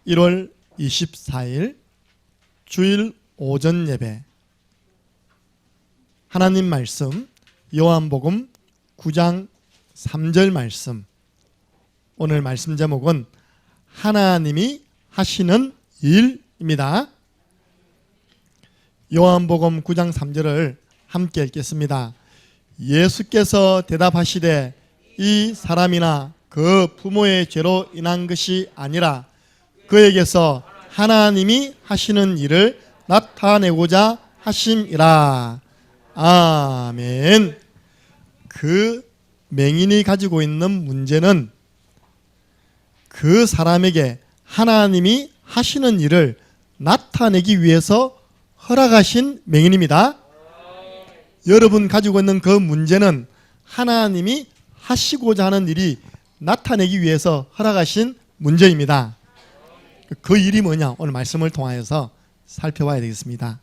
1월 24일 주일 오전 예배, 하나님 말씀 요한복음 9장 3절 말씀. 오늘 말씀 제목은 하나님이 하시는 일입니다. 요한복음 9장 3절을 함께 읽겠습니다. 예수께서 대답하시되 이 사람이나 그 부모의 죄로 인한 것이 아니라 그에게서 하나님이 하시는 일을 나타내고자 하심이라. 아멘. 그 맹인이 가지고 있는 문제는 그 사람에게 하나님이 하시는 일을 나타내기 위해서 허락하신 맹인입니다. 여러분 가지고 있는 그 문제는 하나님이 하시고자 하는 일이 나타내기 위해서 허락하신 문제입니다. 그 일이 뭐냐? 오늘 말씀을 통하여서 살펴봐야 되겠습니다.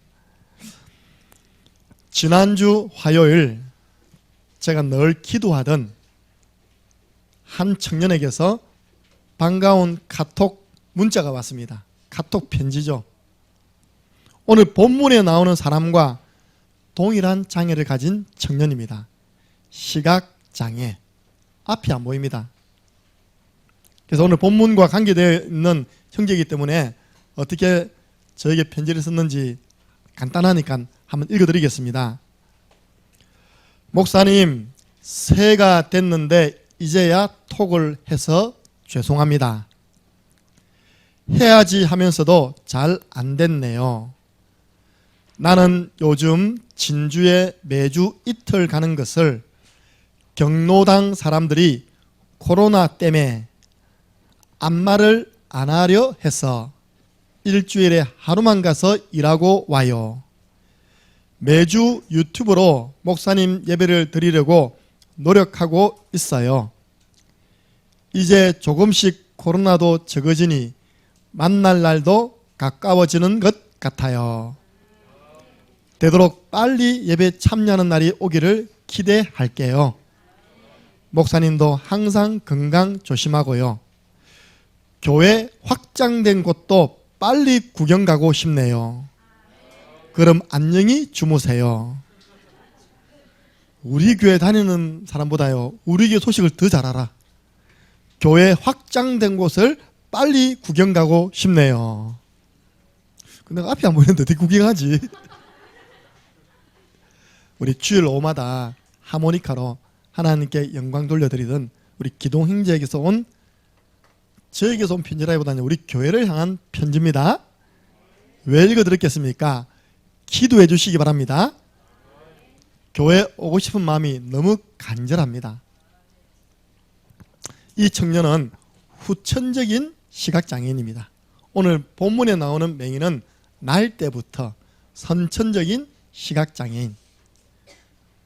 지난주 화요일 제가 늘 기도하던 한 청년에게서 반가운 카톡 문자가 왔습니다. 카톡 편지죠. 오늘 본문에 나오는 사람과 동일한 장애를 가진 청년입니다. 시각장애. 앞이 안 보입니다. 그래서 오늘 본문과 관계되어 있는 형제이기 때문에 어떻게 저에게 편지를 썼는지 간단하니까 한번 읽어드리겠습니다. 목사님, 새해가 됐는데 이제야 톡을 해서 죄송합니다. 해야지 하면서도 잘 안 됐네요. 나는 요즘 진주에 매주 이틀 가는 것을 경로당 사람들이 코로나 때문에 안마를 안 하려 해서 일주일에 하루만 가서 일하고 와요. 매주 유튜브로 목사님 예배를 드리려고 노력하고 있어요. 이제 조금씩 코로나도 적어지니 만날 날도 가까워지는 것 같아요. 되도록 빨리 예배 참여하는 날이 오기를 기대할게요. 목사님도 항상 건강 조심하고요. 교회 확장된 곳도 빨리 구경 가고 싶네요. 그럼 안녕히 주무세요. 우리 교회 다니는 사람보다요, 우리 교회 소식을 더 잘 알아. 교회 확장된 곳을 빨리 구경 가고 싶네요. 근데 앞이 안 보이는데 어떻게 구경하지? 우리 주일 오후마다 하모니카로 하나님께 영광 돌려드리던 우리 기동 형제에게서 온, 저에게서 온 편지라기보다는 우리 교회를 향한 편지입니다. 왜 읽어드렸겠습니까? 기도해 주시기 바랍니다. 교회 오고 싶은 마음이 너무 간절합니다. 이 청년은 후천적인 시각장애인입니다. 오늘 본문에 나오는 맹인은 날 때부터 선천적인 시각장애인.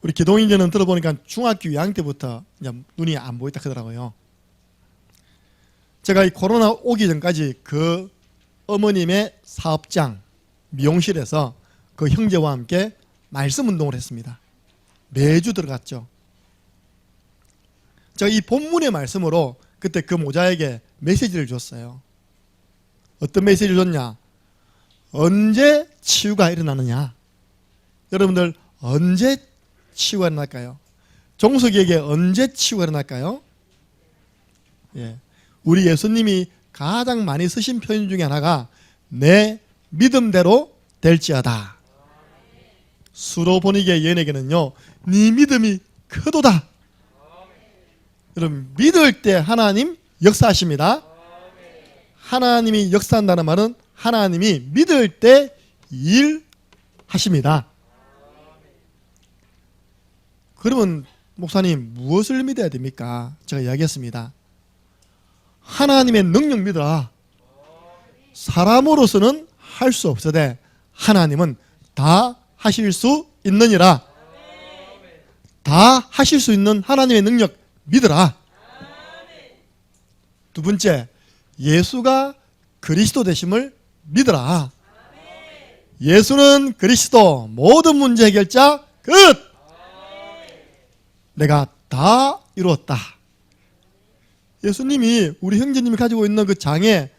우리 기동인제는 들어보니까 중학교 2학년 때부터 이제 눈이 안 보인다 하더라고요. 제가 이 코로나 오기 전까지 그 어머님의 사업장 미용실에서 그 형제와 함께 말씀 운동을 했습니다. 매주 들어갔죠. 제가 이 본문의 말씀으로 그때 그 모자에게 메시지를 줬어요. 어떤 메시지를 줬냐? 언제 치유가 일어나느냐? 여러분들 언제 치유가 일어날까요? 종석이에게 언제 치유가 일어날까요? 예. 우리 예수님이 가장 많이 쓰신 표현 중에 하나가 내 믿음대로 될지어다. 수로보니게 여인에게는요, 네 믿음이 크도다. 여러분, 믿을 때 하나님 역사하십니다. 하나님이 역사한다는 말은 하나님이 믿을 때 일하십니다. 그러면 목사님 무엇을 믿어야 됩니까? 제가 이야기했습니다. 하나님의 능력 믿어라. 사람으로서는 할 수 없으되 하나님은 다 하실 수 있느니라. 다 하실 수 있는 하나님의 능력 믿어라. 두 번째, 예수가 그리스도 되심을 믿어라. 예수는 그리스도, 모든 문제 해결자 끝. 내가 다 이루었다. 예수님이 우리 형제님이 가지고 있는 그 장애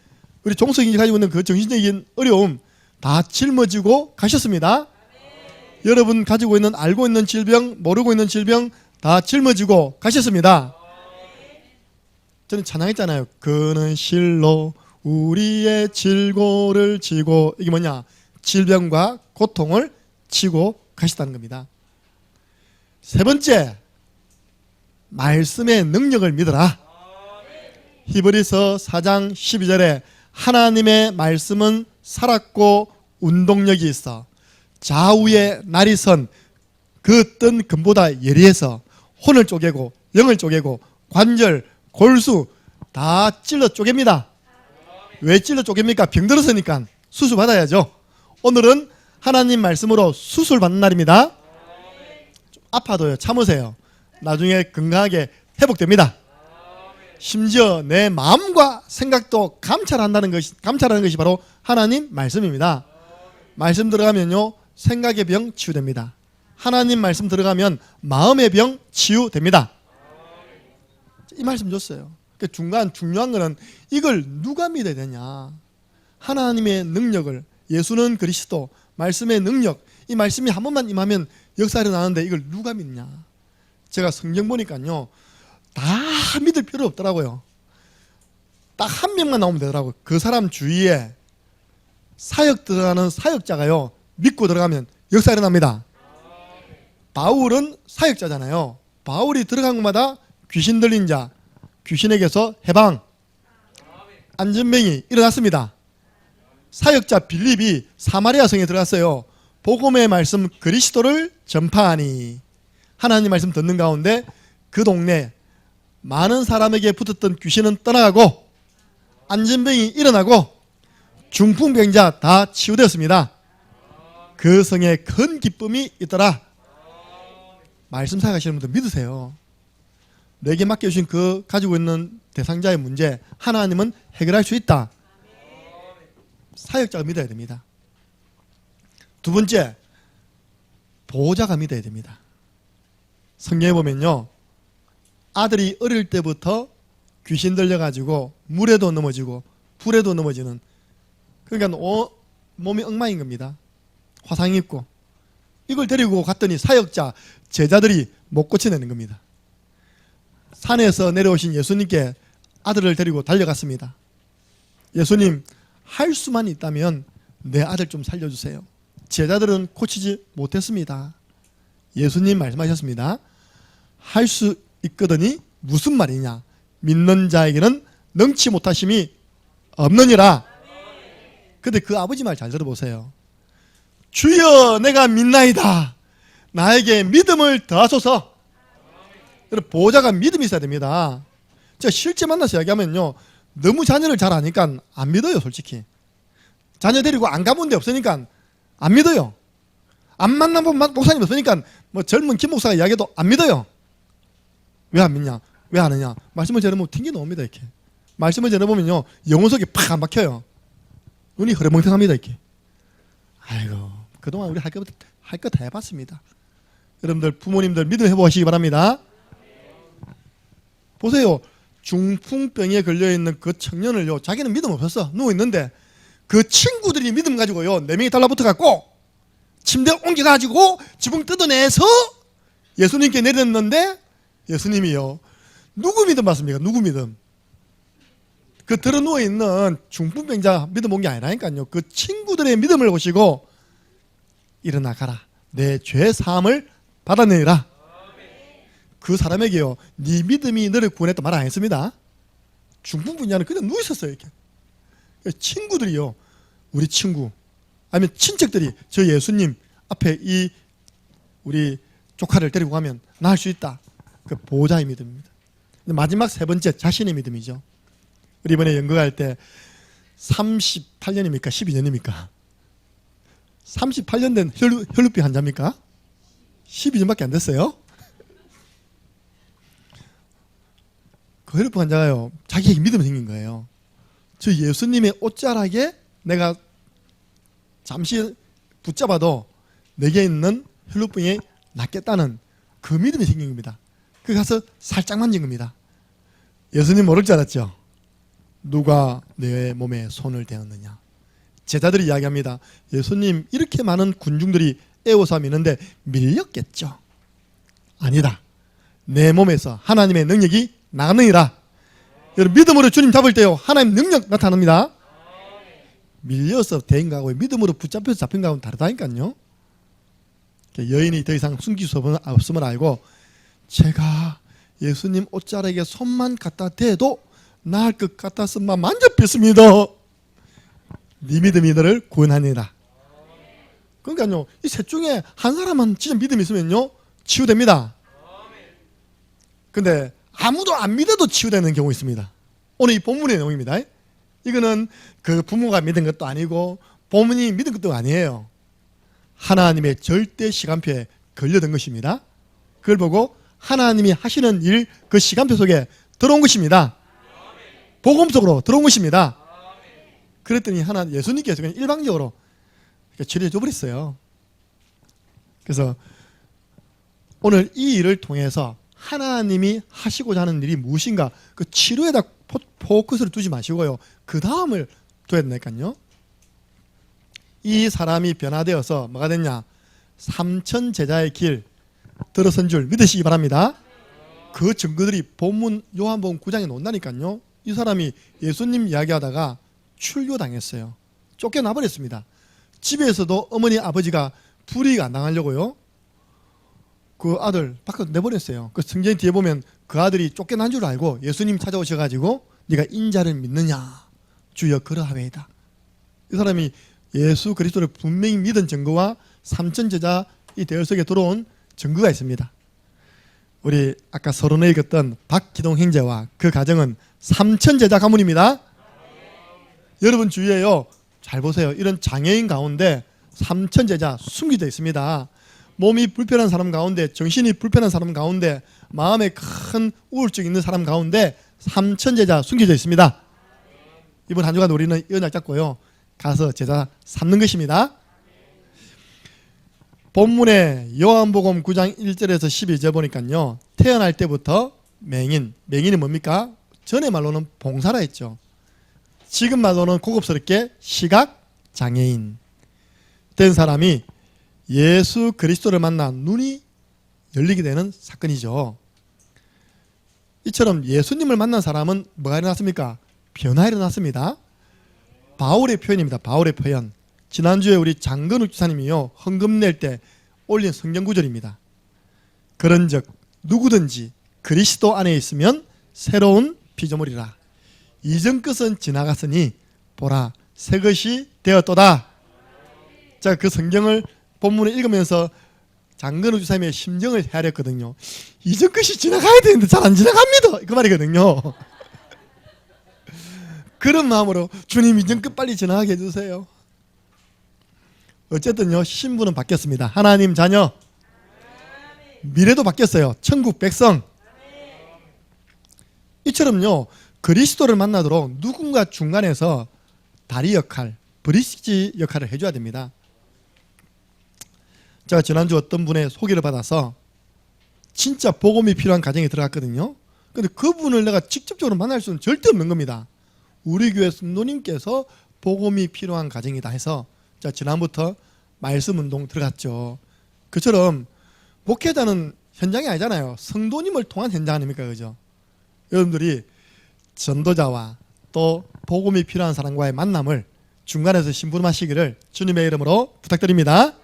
우리 종석이 가지고 있는 그 정신적인 어려움 다 짊어지고 가셨습니다. 여러분 가지고 있는 알고 있는 질병, 모르고 있는 질병 다 짊어지고 가셨습니다. 저는 찬양했잖아요. 그는 실로 우리의 질고를 지고, 이게 뭐냐? 질병과 고통을 지고 가셨다는 겁니다. 세 번째, 말씀의 능력을 믿어라. 히브리서 4장 12절에 하나님의 말씀은 살았고 운동력이 있어 좌우의 날이 선 그 어떤 금보다 예리해서 혼을 쪼개고 영을 쪼개고 관절, 골수 다 찔러 쪼갭니다. 왜 찔러 쪼갭니까? 병들었으니까 수술 받아야죠. 오늘은 하나님 말씀으로 수술 받는 날입니다. 아파도요, 참으세요. 나중에 건강하게 회복됩니다. 심지어 내 마음과 생각도 감찰하는 것이 바로 하나님 말씀입니다. 말씀 들어가면요, 생각의 병 치유됩니다. 하나님 말씀 들어가면 마음의 병 치유됩니다. 이 말씀 줬어요. 중요한 거는 이걸 누가 믿어야 되냐? 하나님의 능력을, 예수는 그리스도, 말씀의 능력, 이 말씀이 한 번만 임하면 역사 일어나는데 이걸 누가 믿냐? 제가 성경 보니까요, 다 믿을 필요 없더라고요. 딱 한 명만 나오면 되더라고요. 그 사람 주위에 사역 들어가는 사역자가요, 믿고 들어가면 역사 일어납니다. 바울은 사역자잖아요. 바울이 들어간 곳마다 귀신 들린 자, 귀신에게서 해방, 안전병이 일어났습니다. 사역자 빌립이 사마리아 성에 들어갔어요. 복음의 말씀 그리스도를 전파하니, 하나님 말씀 듣는 가운데 그 동네 많은 사람에게 붙었던 귀신은 떠나가고 안전병이 일어나고 중풍병자 다 치유되었습니다. 그 성에 큰 기쁨이 있더라. 말씀 사역하시는 분들 믿으세요. 내게 맡겨주신 그 가지고 있는 대상자의 문제 하나님은 해결할 수 있다. 사역자가 믿어야 됩니다. 두 번째, 보호자가 믿어야 됩니다. 성경에 보면요, 아들이 어릴 때부터 귀신 들려가지고 물에도 넘어지고 불에도 넘어지는, 그러니까 몸이 엉망인 겁니다. 화상 입고 이걸 데리고 갔더니 사역자 제자들이 못 고쳐내는 겁니다. 산에서 내려오신 예수님께 아들을 데리고 달려갔습니다. 예수님, 할 수만 있다면 내 아들 좀 살려주세요. 제자들은 고치지 못했습니다. 예수님 말씀하셨습니다. 할 수 있거든이 무슨 말이냐? 믿는 자에게는 능치 못하심이 없느니라. 근데 그 아버지 말 잘 들어보세요. 주여, 내가 믿나이다. 나에게 믿음을 더하소서. 보호자가 믿음이 있어야 됩니다. 제가 실제 만나서 이야기하면요, 너무 자녀를 잘 아니까 안 믿어요. 솔직히 자녀 데리고 안 가본 데 없으니까 안 믿어요. 안 만나본 목사님 없으니까 뭐 젊은 김 목사가 이야기해도 안 믿어요. 왜 안 믿냐? 왜 안 하냐? 말씀을 전해보면 튕겨 나옵니다. 이렇게 말씀을 전해보면요, 영혼 속에 팍 안 박혀요. 눈이 흐르멍텅합니다. 이렇게. 아이고, 그동안 우리 할 것 다 해봤습니다. 여러분들 부모님들 믿음 회복하시기 바랍니다. 보세요. 중풍병에 걸려있는 그 청년을요, 자기는 믿음 없었어. 누워있는데 그 친구들이 믿음 가지고요, 4명이 달라붙어갖고 침대에 옮겨가지고 지붕 뜯어내서 예수님께 내렸는데, 예수님이요, 누구 믿음 받습니까? 누구 믿음? 그 들어 누워있는 중풍병자 믿음 온 게 아니라니까요. 그 친구들의 믿음을 보시고 일어나 가라, 내 죄 사함을 받아내라. 그 사람에게요, 네 믿음이 너를 구원했다 말 안 했습니다. 중풍병자는 그냥 누워있었어요. 이렇게. 친구들이요, 우리 친구 아니면 친척들이 저 예수님 앞에 이 우리 조카를 데리고 가면 나을 수 있다. 그 보호자의 믿음입니다. 마지막 세 번째, 자신의 믿음이죠. 우리 이번에 연극할 때 38년입니까? 12년입니까? 38년 된 혈루병 환자입니까? 12년밖에 안 됐어요. 그 혈루병 환자가요, 자기에게 믿음이 생긴 거예요. 저 예수님의 옷자락에 내가 잠시 붙잡아도 내게 있는 혈루병이 낫겠다는 그 믿음이 생긴 겁니다. 그 가서 살짝 만진 겁니다. 예수님 모를 줄 알았죠? 누가 내 몸에 손을 대었느냐. 제자들이 이야기합니다. 예수님, 이렇게 많은 군중들이 에워싸 미는데 밀렸겠죠. 아니다. 내 몸에서 하나님의 능력이 나가느니라. 여러분, 믿음으로 주님 잡을 때요, 하나님 능력 나타납니다. 밀려서 대인 가고 믿음으로 붙잡혀서 잡힌 가고는 다르다니까요. 여인이 더 이상 숨길 수 없음을 알고, 제가 예수님 옷자락에 손만 갖다 대도 나을 것 같았으면 만져 뵙습니다. 네 믿음이 너를 구원하니라. 그러니까요, 이 셋 중에 한 사람만 진짜 믿음이 있으면요, 치유됩니다. 근데 아무도 안 믿어도 치유되는 경우 있습니다. 오늘 이 본문의 내용입니다. 이거는 그 부모가 믿은 것도 아니고 부모님이 믿은 것도 아니에요. 하나님의 절대 시간표에 걸려든 것입니다. 그걸 보고 하나님이 하시는 일, 그 시간표 속에 들어온 것입니다. 복음 속으로 들어온 것입니다. 그랬더니 예수님께서 그냥 일방적으로 치료해 줘버렸어요. 그래서 오늘 이 일을 통해서 하나님이 하시고자 하는 일이 무엇인가, 그 치료에다 포커스를 두지 마시고요, 그 다음을 둬야 된다니까요. 이 사람이 변화되어서 뭐가 됐냐, 3천 제자의 길 들어선 줄 믿으시기 바랍니다. 그 증거들이 본문 요한복음 9장에 나온다니까요. 이 사람이 예수님 이야기하다가 출교당했어요. 쫓겨나버렸습니다. 집에서도 어머니 아버지가 불이익 안 당하려고요, 그 아들 밖으로 내버렸어요. 그 성경 뒤에 보면 그 아들이 쫓겨난 줄 알고 예수님 찾아오셔가지고 네가 인자를 믿느냐, 주여 그러하외이다. 이 사람이 예수 그리스도를 분명히 믿은 증거와 3천 제자 이 대열 속에 들어온 증거가 있습니다. 우리 아까 서론에 읽었던 박기동 형제와 그 가정은 3천 제자 가문입니다. 여러분 주위에요, 잘 보세요. 이런 장애인 가운데 3천 제자 숨겨져 있습니다. 몸이 불편한 사람 가운데, 정신이 불편한 사람 가운데, 마음에 큰 우울증 있는 사람 가운데 3천 제자 숨겨져 있습니다. 이번 한 주간 우리는 연락 잡고요, 가서 제자 삼는 것입니다. 본문에 요한복음 9장 1절에서 12절 보니까요, 태어날 때부터 맹인이 뭡니까? 전의 말로는 봉사라 했죠. 지금 말로는 고급스럽게 시각장애인 된 사람이 예수 그리스도를 만나 눈이 열리게 되는 사건이죠. 이처럼 예수님을 만난 사람은 뭐가 일어났습니까? 변화 일어났습니다. 바울의 표현입니다. 바울의 표현. 지난주에 우리 장건욱 지사님이요, 헌금 낼 때 올린 성경 구절입니다. 그런즉 누구든지 그리스도 안에 있으면 새로운 피조물이라. 이전 것은 지나갔으니 보라 새 것이 되었도다. 자, 그 성경을 본문을 읽으면서 장건우 주사님의 심정을 헤아렸거든요. 이전 것이 지나가야 되는데 잘 안 지나갑니다, 그 말이거든요. 그런 마음으로 주님 이전 것 빨리 지나가게 해주세요. 어쨌든요, 신분은 바뀌었습니다. 하나님 자녀, 미래도 바뀌었어요. 천국 백성. 이처럼요, 그리스도를 만나도록 누군가 중간에서 다리 역할, 브릿지 역할을 해줘야 됩니다. 제가 지난주 어떤 분의 소개를 받아서 진짜 복음이 필요한 가정에 들어갔거든요. 근데 그분을 내가 직접적으로 만날 수는 절대 없는 겁니다. 우리 교회 성도님께서 복음이 필요한 가정이다 해서 자, 지난부터 말씀 운동 들어갔죠. 그처럼 목회자는 현장이 아니잖아요. 성도님을 통한 현장 아닙니까, 그죠? 여러분들이 전도자와 또 복음이 필요한 사람과의 만남을 중간에서 심부름하시기를 주님의 이름으로 부탁드립니다.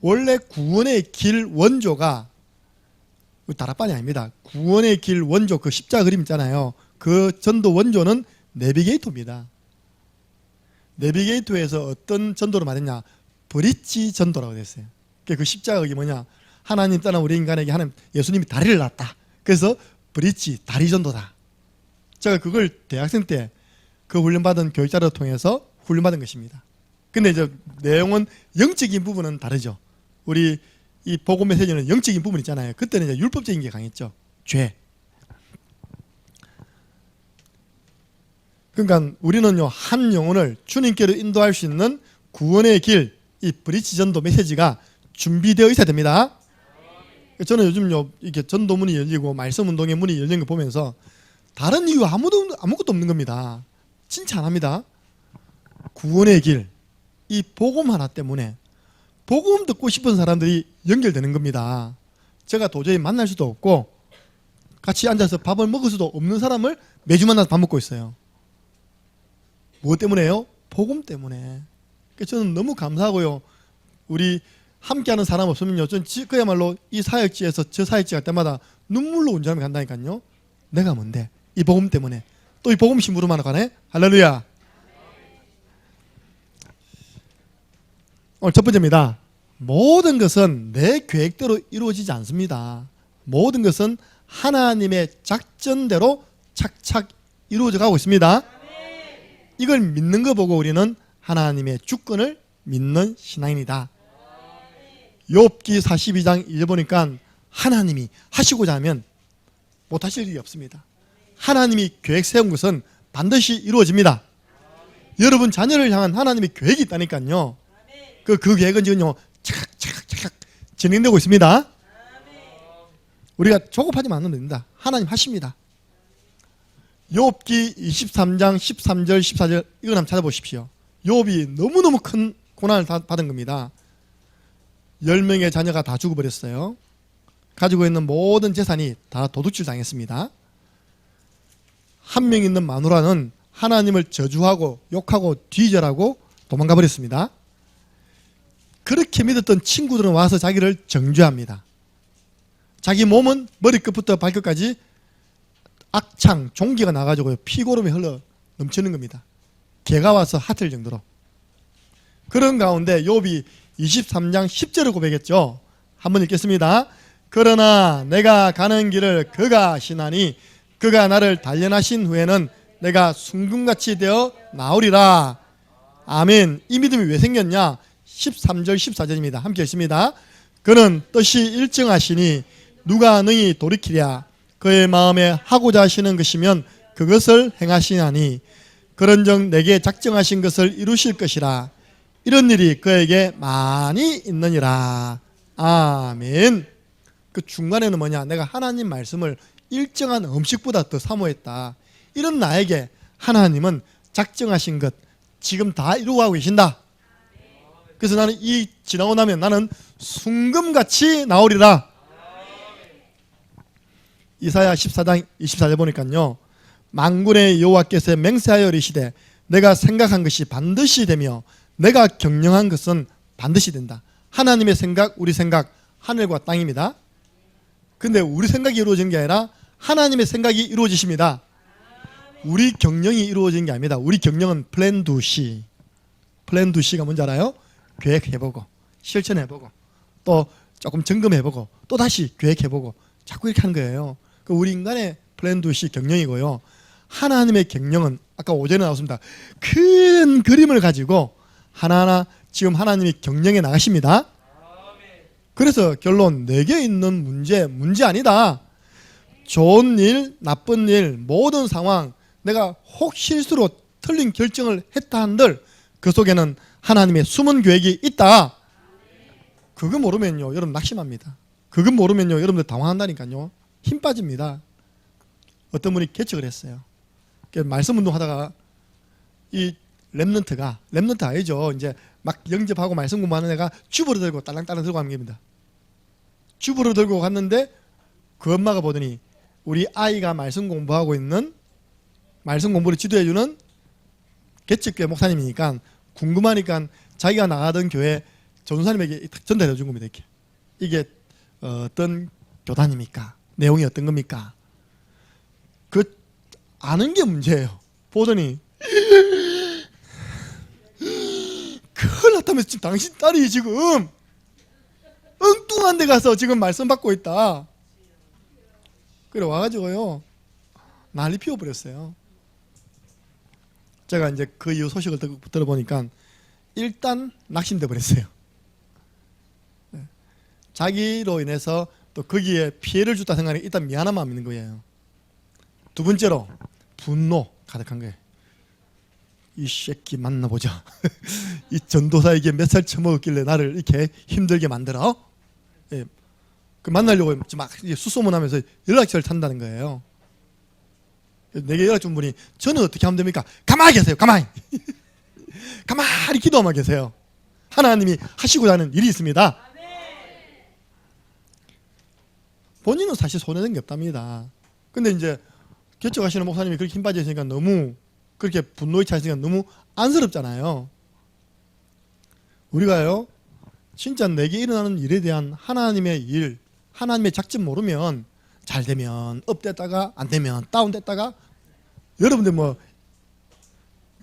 원래 구원의 길 원조가 다락방이 아닙니다. 구원의 길 원조, 그 십자가 그림 있잖아요. 그 전도 원조는 내비게이터입니다. 내비게이터에서 어떤 전도를 말했냐, 브릿지 전도라고 됐어요. 그 십자가 그게 뭐냐, 하나님 떠난 우리 인간에게 하나님, 예수님이 다리를 놨다. 그래서 브릿지, 다리 전도다. 제가 그걸 대학생 때 그 훈련받은 교육자를 통해서 훈련받은 것입니다. 근데 이제 내용은, 영적인 부분은 다르죠. 우리 이 복음 메시지는 영적인 부분 있잖아요. 그때는 이제 율법적인 게 강했죠. 죄. 그러니까 우리는요, 한 영혼을 주님께로 인도할 수 있는 구원의 길, 이 브릿지 전도 메시지가 준비되어 있어야 됩니다. 저는 요즘요, 이렇게 전도 문이 열리고 말씀 운동의 문이 열린 거 보면서 다른 이유 아무것도 없는 겁니다. 진짜 안 합니다. 구원의 길, 이 복음 하나 때문에 복음 듣고 싶은 사람들이 연결되는 겁니다. 제가 도저히 만날 수도 없고 같이 앉아서 밥을 먹을 수도 없는 사람을 매주 만나서 밥 먹고 있어요. 무엇 때문에요? 복음 때문에. 그래서 저는 너무 감사하고요. 우리 함께하는 사람 없으면요, 저는 그야말로 이 사역지에서 저 사역지 갈 때마다 눈물로 운전하며 간다니까요. 내가 뭔데? 이 복음 때문에. 또 이 복음 심부름 하러 가네? 할렐루야. 오늘 첫 번째입니다. 모든 것은 내 계획대로 이루어지지 않습니다. 모든 것은 하나님의 작전대로 착착 이루어져 가고 있습니다. 이걸 믿는 거 보고 우리는 하나님의 주권을 믿는 신앙인이다. 욥기 42장 1절 보니까 하나님이 하시고자 하면 못하실 일이 없습니다. 하나님이 계획 세운 것은 반드시 이루어집니다. 여러분 자녀를 향한 하나님의 계획이 있다니까요. 그 계획은 지금요 착착착착 진행되고 있습니다. 우리가 조급하지 않으면 됩니다. 하나님 하십니다. 욥기 23장 13절 14절 이걸 한번 찾아보십시오. 욥이 너무너무 큰 고난을 받은 겁니다. 10명의 자녀가 다 죽어버렸어요. 가지고 있는 모든 재산이 다 도둑질 당했습니다. 한 명 있는 마누라는 하나님을 저주하고 욕하고 뒤절하고 도망가 버렸습니다. 그렇게 믿었던 친구들은 와서 자기를 정죄합니다. 자기 몸은 머리끝부터 발끝까지 악창, 종기가 나가지고 피고름이 흘러 넘치는 겁니다. 개가 와서 핫을 정도로. 그런 가운데 욥이 23장 10절을 고백했죠. 한번 읽겠습니다. 그러나 내가 가는 길을 그가 아시나니 그가 나를 단련하신 후에는 내가 순금같이 되어 나오리라. 아멘. 이 믿음이 왜 생겼냐? 13절 14절입니다. 함께 읽습니다. 그는 뜻이 일정하시니 누가 능히 돌이키랴. 그의 마음에 하고자 하시는 것이면 그것을 행하시나니 그런즉 내게 작정하신 것을 이루실 것이라. 이런 일이 그에게 많이 있느니라. 아멘. 그 중간에는 뭐냐? 내가 하나님 말씀을 일정한 음식보다 더 사모했다. 이런 나에게 하나님은 작정하신 것 지금 다 이루어가고 계신다. 그래서 나는 이 지나고 나면 나는 순금같이 나오리라. 이사야 14장 24절 보니까요. 만군의 여호와께서 맹세하여 이르시되 내가 생각한 것이 반드시 되며 내가 경영한 것은 반드시 된다. 하나님의 생각, 우리 생각, 하늘과 땅입니다. 근데 우리 생각이 이루어지는 게 아니라 하나님의 생각이 이루어지십니다. 우리 경영이 이루어지는 게 아닙니다. 우리 경영은 플랜 두 C. 플랜 두 C가 뭔지 알아요? 계획해보고 실천해보고 또 조금 점검해보고 또 다시 계획해보고 자꾸 이렇게 하는 거예요. 우리 인간의 플랜 두 C 경영이고요. 하나님의 경영은 아까 오전에 나왔습니다. 큰 그림을 가지고 하나하나 지금 하나님이 경영해 나가십니다. 그래서 결론 내게 있는 문제 아니다. 좋은 일, 나쁜 일, 모든 상황 내가 혹 실수로 틀린 결정을 했다 한들 그 속에는 하나님의 숨은 계획이 있다. 그거 모르면요 여러분 낙심합니다. 그거 모르면요 여러분들 당황한다니까요. 힘 빠집니다. 어떤 분이 개척을 했어요. 말씀 운동하다가 이 렘넌트 아니죠. 이제 막 영접하고 말씀 공부하는 애가 주부를 들고 딸랑딸랑 들고 가는 겁니다. 주부를 들고 갔는데 그 엄마가 보더니 우리 아이가 말씀 공부하고 있는 말씀 공부를 지도해주는 개척교회 목사님이니까 궁금하니까 자기가 나가던 교회 전도사님에게 전달해 준 겁니다. 이렇게. 이게 어떤 교단입니까? 내용이 어떤 겁니까? 그 아는 게 문제예요. 보더니 큰일 났다면서 지금 당신 딸이 지금 엉뚱한 데 가서 지금 말씀 받고 있다. 그래 와가지고요 난리 피워버렸어요. 제가 이제 그 이후 소식을 들어보니까 일단 낙심돼 버렸어요. 자기로 인해서 또 거기에 피해를 줬다 생각하니 일단 미안한 마음이 있는 거예요. 두 번째로 분노 가득한 거예요. 이 새끼 만나보자. 이 전도사에게 몇 살 처먹었길래 나를 이렇게 힘들게 만들어? 예. 그 만나려고 막 수소문하면서 연락처를 탄다는 거예요. 내게 연락 준 분이 저는 어떻게 하면 됩니까? 가만히 계세요. 가만히. 가만히 기도하면 계세요. 하나님이 하시고자 하는 일이 있습니다. 본인은 사실 손해된 게 없답니다. 근데 이제 개척하시는 목사님이 그렇게 힘 빠져 있으니까 너무 그렇게 분노에 차 있으니까 너무 안쓰럽잖아요. 우리가요, 진짜 내게 일어나는 일에 대한 하나님의 일, 하나님의 작전 모르면 잘 되면 업됐다가 안 되면 다운됐다가, 여러분들 뭐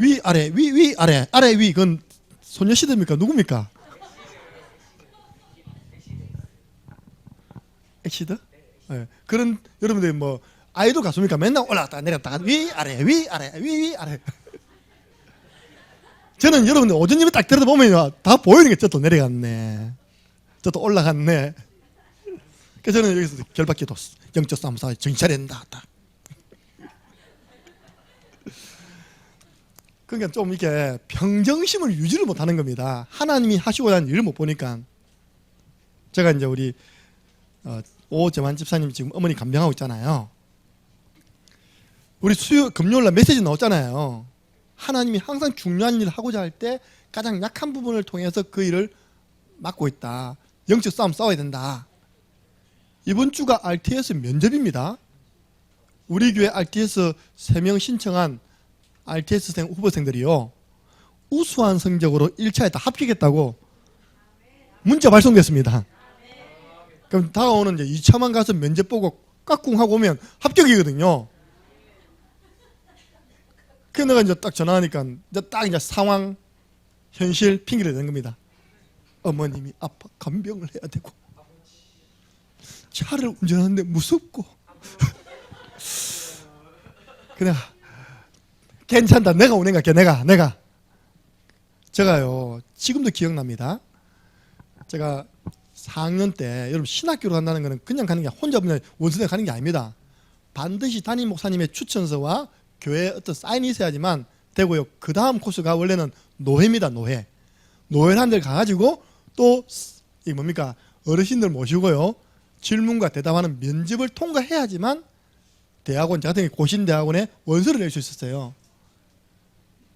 위 아래 위 아래 아래 위, 그건 소녀시대입니까? 누굽니까? 엑시드? 네. 그런 여러분들 뭐 아이돌 가수입니까? 맨날 올라갔다가 내렸다가 위 아래 위 아래 위 아래. 저는 여러분들 오전 예배 딱 들여다보면 다 보이는 게 저도 내려갔네, 저도 올라갔네. 그래서 저는 여기서 결박기도 영적 싸움사 정신 차려야 된다. 그러니까 좀 이렇게 평정심을 유지를 못하는 겁니다. 하나님이 하시고자 하는 일을 못 보니까. 제가 이제 우리 오재만 집사님 지금 어머니 간병하고 있잖아요. 우리 금요일날 메시지 나왔잖아요. 하나님이 항상 중요한 일을 하고자 할 때 가장 약한 부분을 통해서 그 일을 막고 있다. 영적 싸움 싸워야 된다. 이번 주가 RTS 면접입니다. 우리 교회 RTS 3명 신청한 RTS생 후보생들이요, 우수한 성적으로 1차에 다 합격했다고 문자 발송됐습니다. 그럼 다가오는 이제 2차만 가서 면접 보고 깍꿍하고 오면 합격이거든요. 그래서 내가 이제 딱 전화하니까 이제 상황, 현실 핑계를 대는 겁니다. 어머님이 아파 간병을 해야 되고 차를 운전하는데 무섭고. 그냥 괜찮다, 내가 운행 갈게. 내가 제가요 지금도 기억납니다. 제가 4학년 때, 여러분 신학교로 간다는 거는 그냥 가는 게, 혼자 그냥 원서대 가는 게 아닙니다. 반드시 담임 목사님의 추천서와 교회에 어떤 사인이 있어야지만 되고요. 그 다음 코스가 원래는 노회입니다. 노회를 한 데 가가지고 또 이게 뭡니까, 어르신들 모시고요 질문과 대답하는 면접을 통과해야지만 대학원, 저 같은 경우 고신대학원에 원서를 낼 수 있었어요.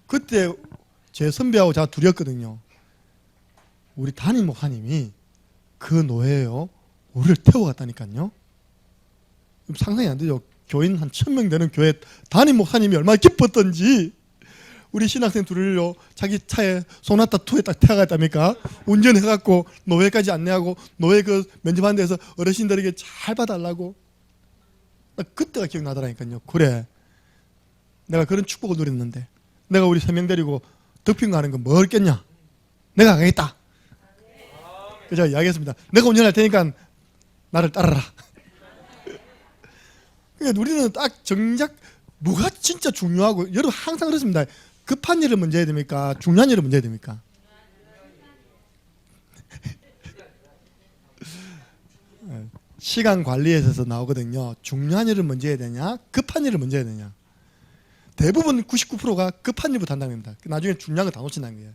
그때 제 선배하고 제가 둘이었거든요. 우리 담임 목사님이 그 노예요 우리를 태워갔다니까요. 상상이 안 되죠. 교인 한 1000명 되는 교회 담임 목사님이 얼마나 기뻤던지. 우리 신학생 둘을요 자기 차에 소나타 2에 딱 태워갔답니까. 운전해갖고 노예까지 안내하고 노예 그 면접하는 데서 어르신들에게 잘 봐달라고. 그때가 기억나더라니까요. 그래, 내가 그런 축복을 누렸는데 내가 우리 3명 데리고 덕평 가는 건 뭐 했겠냐. 내가 가겠다. 그래서 제가 이야기했습니다. 내가 운전할 테니까 나를 따라라. 그러니까 우리는 딱 정작 뭐가 진짜 중요하고, 여러분 항상 그렇습니다. 급한 일을 먼저 해야 됩니까? 중요한 일을 먼저 해야 됩니까? 시간 관리에 있어서 나오거든요. 중요한 일을 먼저 해야 되냐, 급한 일을 먼저 해야 되냐. 대부분 99%가 급한 일부터 한다는 겁니다. 나중에 중요한 거 다 놓친다는 거예요.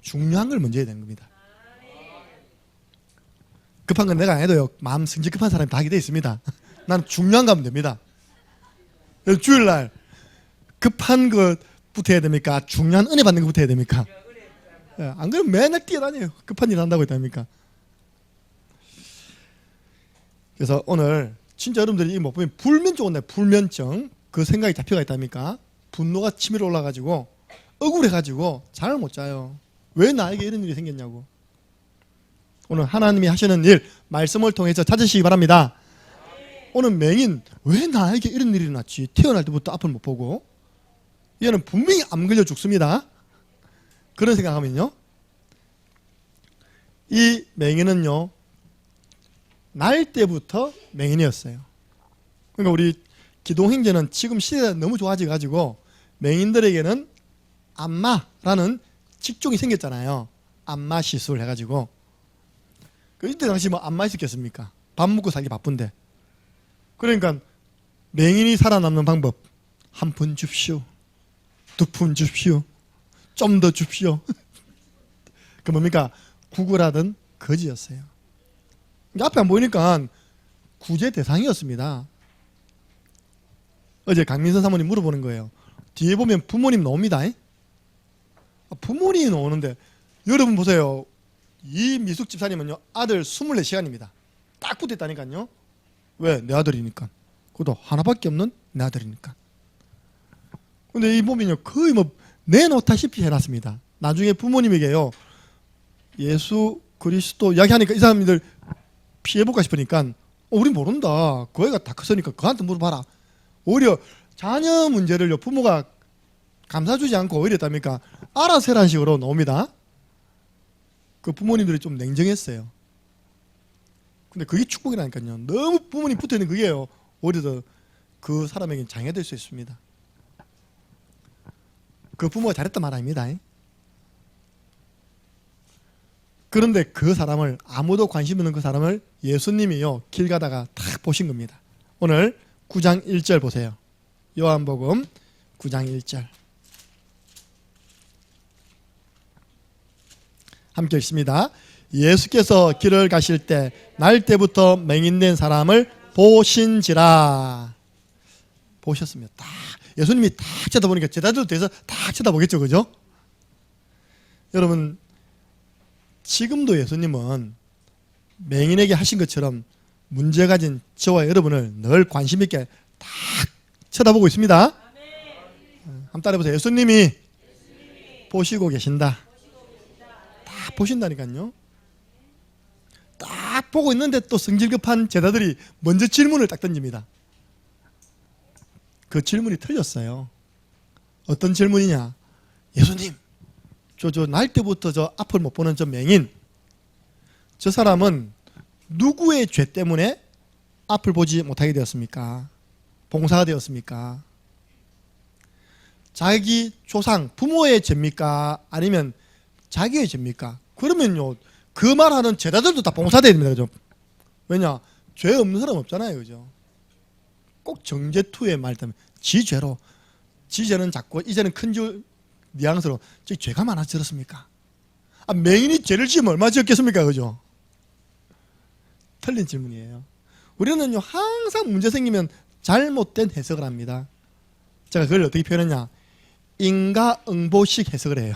중요한 걸 먼저 해야 되는 겁니다. 급한 건 내가 안 해도요 마음 성질 급한 사람이 다 하게 돼 있습니다. 난 중요한 거 하면 됩니다. 주일날 급한 것부터 해야 됩니까? 중요한 은혜 받는 것부터 해야 됩니까? 안 그러면 맨날 뛰어다녀요. 급한 일 한다고 했답니까? 그래서 오늘 진짜 여러분들이 이 못 보면 불면증 온다. 불면증. 그 생각이 잡혀가 있답니까? 분노가 치밀어 올라가지고 억울해가지고 잠을 못 자요. 왜 나에게 이런 일이 생겼냐고. 오늘 하나님이 하시는 일 말씀을 통해서 찾으시기 바랍니다. 오늘 맹인, 왜 나에게 이런 일이 일어났지? 태어날 때부터 앞을 못 보고. 얘는 분명히 암 걸려 죽습니다. 그런 생각하면요, 이 맹인은요 날 때부터 맹인이었어요. 그러니까 우리 기동행제는 지금 시대가 너무 좋아져가지고 맹인들에게는 안마라는 직종이 생겼잖아요. 안마 시술 해가지고. 이때 당시 뭐 안마 있었겠습니까? 밥 먹고 살기 바쁜데. 그러니까 맹인이 살아남는 방법, 한 푼 줍시오, 2푼 줍시오, 좀 더 줍시오. 그 뭡니까? 구걸하던 거지였어요. 앞에 안 보이니까 구제 대상이었습니다. 어제 강민선 사모님 물어보는 거예요. 뒤에 보면 부모님 나옵니다. 부모님이 나오는데 여러분 보세요. 이 미숙 집사님은요 아들 24시간입니다. 딱 붙어있다니까요. 왜? 내 아들이니까. 그것도 하나밖에 없는 내 아들이니까. 근데 이 보면요 거의 뭐 내놓다시피 해놨습니다. 나중에 부모님에게요 예수 그리스도 이야기하니까 이 사람들 피해볼까 싶으니까 우리 모른다. 그 애가 다 컸으니까 그한테 물어봐라. 오히려 자녀 문제를요 부모가 감사주지 않고 오히려 했답니까? 알아서 해라는 식으로 나옵니다. 그 부모님들이 좀 냉정했어요. 근데 그게 축복이라니까요. 너무 부모님 붙어있는 그게요 오히려 더 그 사람에게는 장애가 될 수 있습니다. 그 부모가 잘했단 말 아닙니다. 그런데 그 사람을 아무도 관심 없는 그 사람을 예수님이요 길 가다가 탁 보신 겁니다. 오늘 9장 1절 보세요. 요한복음 9장 1절 함께 읽습니다. 예수께서 길을 가실 때 날 때부터 맹인된 사람을 보신지라. 보셨습니다. 딱 예수님이 딱 쳐다보니까 제자들도 돼서 딱 쳐다보겠죠, 그죠? 여러분 지금도 예수님은 맹인에게 하신 것처럼 문제 가진 저와 여러분을 늘 관심 있게 딱 쳐다보고 있습니다. 한번 따라해보세요. 예수님이 보시고 계신다. 딱 보신다니까요. 딱 보고 있는데 또 성질급한 제자들이 먼저 질문을 딱 던집니다. 그 질문이 틀렸어요. 어떤 질문이냐? 예수님, 저 날 때부터 저 앞을 못 보는 저 맹인, 저 사람은 누구의 죄 때문에 앞을 보지 못하게 되었습니까? 봉사가 되었습니까? 자기 조상, 부모의 죄입니까? 아니면 자기의 죄입니까? 그러면요, 그 말하는 제자들도 다 봉사돼야 됩니다. 그죠? 왜냐? 죄 없는 사람 없잖아요. 그죠? 꼭 정제투의 말 때문에 지 죄로, 지 죄는 작고 이 죄는 큰 줄 뉘앙스로 저 죄가 많아서 저렇습니까? 맹인이 죄를 지으면 얼마나 지었겠습니까? 그죠? 틀린 질문이에요. 우리는요 항상 문제 생기면 잘못된 해석을 합니다. 제가 그걸 어떻게 표현했냐? 인과응보식 해석을 해요.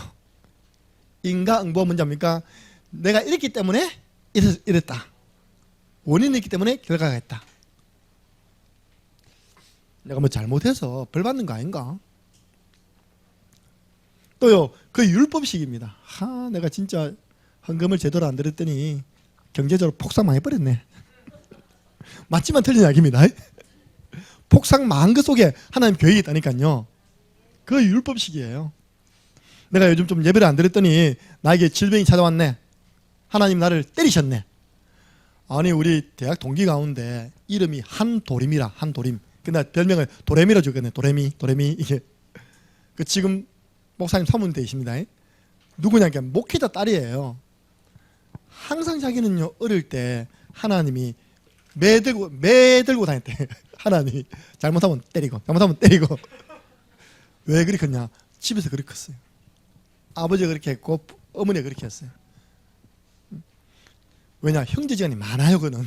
인과응보 뭔지 압니까? 내가 이랬기 때문에 이랬다. 원인이 있기 때문에 결과가 있다. 내가 뭐 잘못해서 벌 받는 거 아닌가? 또요, 그 율법식입니다. 내가 진짜 헌금을 제대로 안 드렸더니 경제적으로 폭삭 망해버렸네. 맞지만 틀린 이야기입니다. 폭삭 망한 것 속에 하나님 계획이 있다니까요. 그 율법식이에요. 내가 요즘 좀 예배를 안 드렸더니 나에게 질병이 찾아왔네. 하나님 나를 때리셨네. 아니 우리 대학 동기 가운데 이름이 한도림이라. 한도림. 근데 별명을 도레미라 주겠네. 도레미 이게 그 지금 목사님 사모님 되십니다. 누구냐니까 목회자 딸이에요. 항상 자기는요 어릴 때 하나님이 매 들고 다녔대. 하나님이 잘못하면 때리고 잘못하면 때리고. 왜 그렇게 컸냐? 집에서 그렇게 컸어요. 아버지가 그렇게 했고 어머니가 그렇게 했어요. 왜냐? 형제지간이 많아요. 그는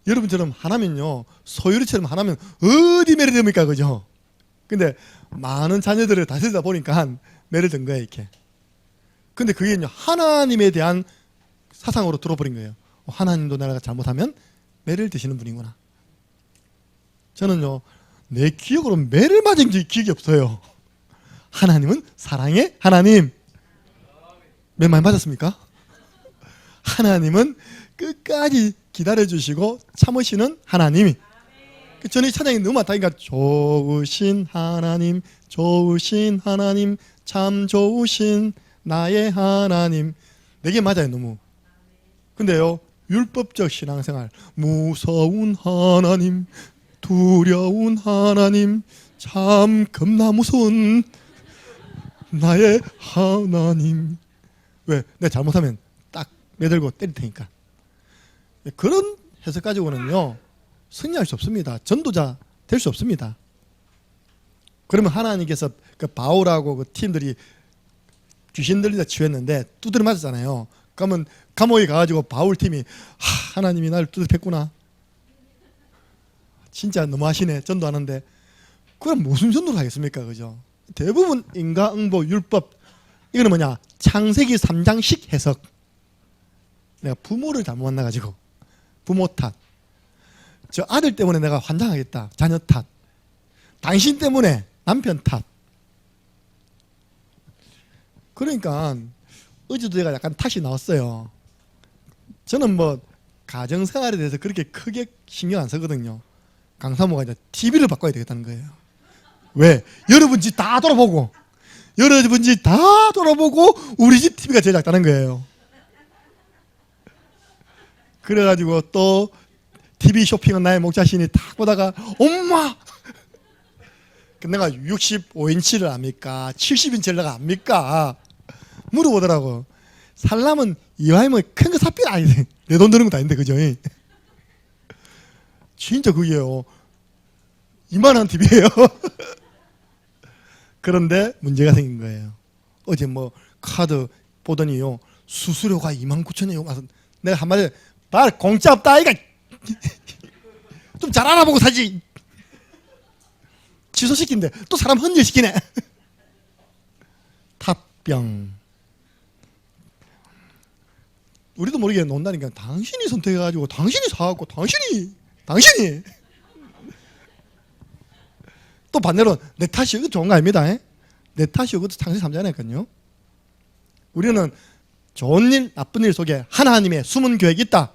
여러분처럼 하나면요 소유리처럼 하나면 어디 매를 듭니까? 그죠? 근데 많은 자녀들을 다스리다 보니까 매를 든 거예요. 이렇게. 근데 그게 하나님에 대한 사상으로 들어버린 거예요. 하나님도 내가 잘못하면 매를 드시는 분이구나. 저는요 내 기억으로 매를 맞은 게 기억이 없어요. 하나님은 사랑의 하나님. 매 많이 맞았습니까? 하나님은 끝까지 기다려주시고 참으시는 하나님이. 저는 이 찬양이 너무 많다니까. 좋으신 하나님, 좋으신 하나님, 참 좋으신 나의 하나님. 내게 맞아요 너무. 근데요 율법적 신앙생활, 무서운 하나님, 두려운 하나님, 참 겁나 무서운 나의 하나님. 왜? 내가 잘못하면 딱 매들고 때릴 테니까. 그런 해석 가지고는요 승리할 수 없습니다. 전도자 될 수 없습니다. 그러면 하나님께서 그 바울하고 그 팀들이 귀신 들리다 치유했는데 두드려 맞았잖아요. 그러면 감옥에 가가지고 바울 팀이 하나님이 나를 두드려 팼구나. 진짜 너무하시네. 전도하는데 그럼 무슨 정도로 하겠습니까? 그죠? 대부분 인과응보 율법, 이거는 뭐냐? 창세기 3장식 해석. 내가 부모를 잘못 만나가지고 부모 탓, 저 아들 때문에 내가 환장하겠다, 자녀 탓, 당신 때문에 남편 탓. 그러니까 어제도 제가 약간 탓이 나왔어요. 저는 뭐 가정생활에 대해서 그렇게 크게 신경 안 쓰거든요. 강사모가 이제 TV를 바꿔야 되겠다는 거예요. 왜? 여러분 집 다 돌아보고, 여러분 집 다 돌아보고 우리 집 TV가 제일 작다는 거예요. 그래가지고 또 TV 쇼핑은 나의 목자신이 딱 보다가 엄마! 내가 65인치를 압니까? 70인치를 내가 압니까? 물어보더라고. 살려면 이왕이면 큰 거 삽니다. 내 돈 드는 것도 아닌데, 그죠? 진짜 그게요. 이만한 TV예요. 그런데 문제가 생긴 거예요. 어제 뭐 카드 보더니요, 수수료가 29,000원이요. 내가 한마디, 말 공짜 없다 아이가. 좀 잘 알아보고 사지. 취소시킨대. 또 사람 헌질시키네. 탑병. 우리도 모르게 논다니까. 당신이 선택해가지고 당신이 사갖고 당신이 또 반대로 내 탓이 이거 좋은 거 아닙니다. 내 탓이 이것도 창세기 3장이니까요. 우리는 좋은 일 나쁜 일 속에 하나님의 숨은 계획이 있다.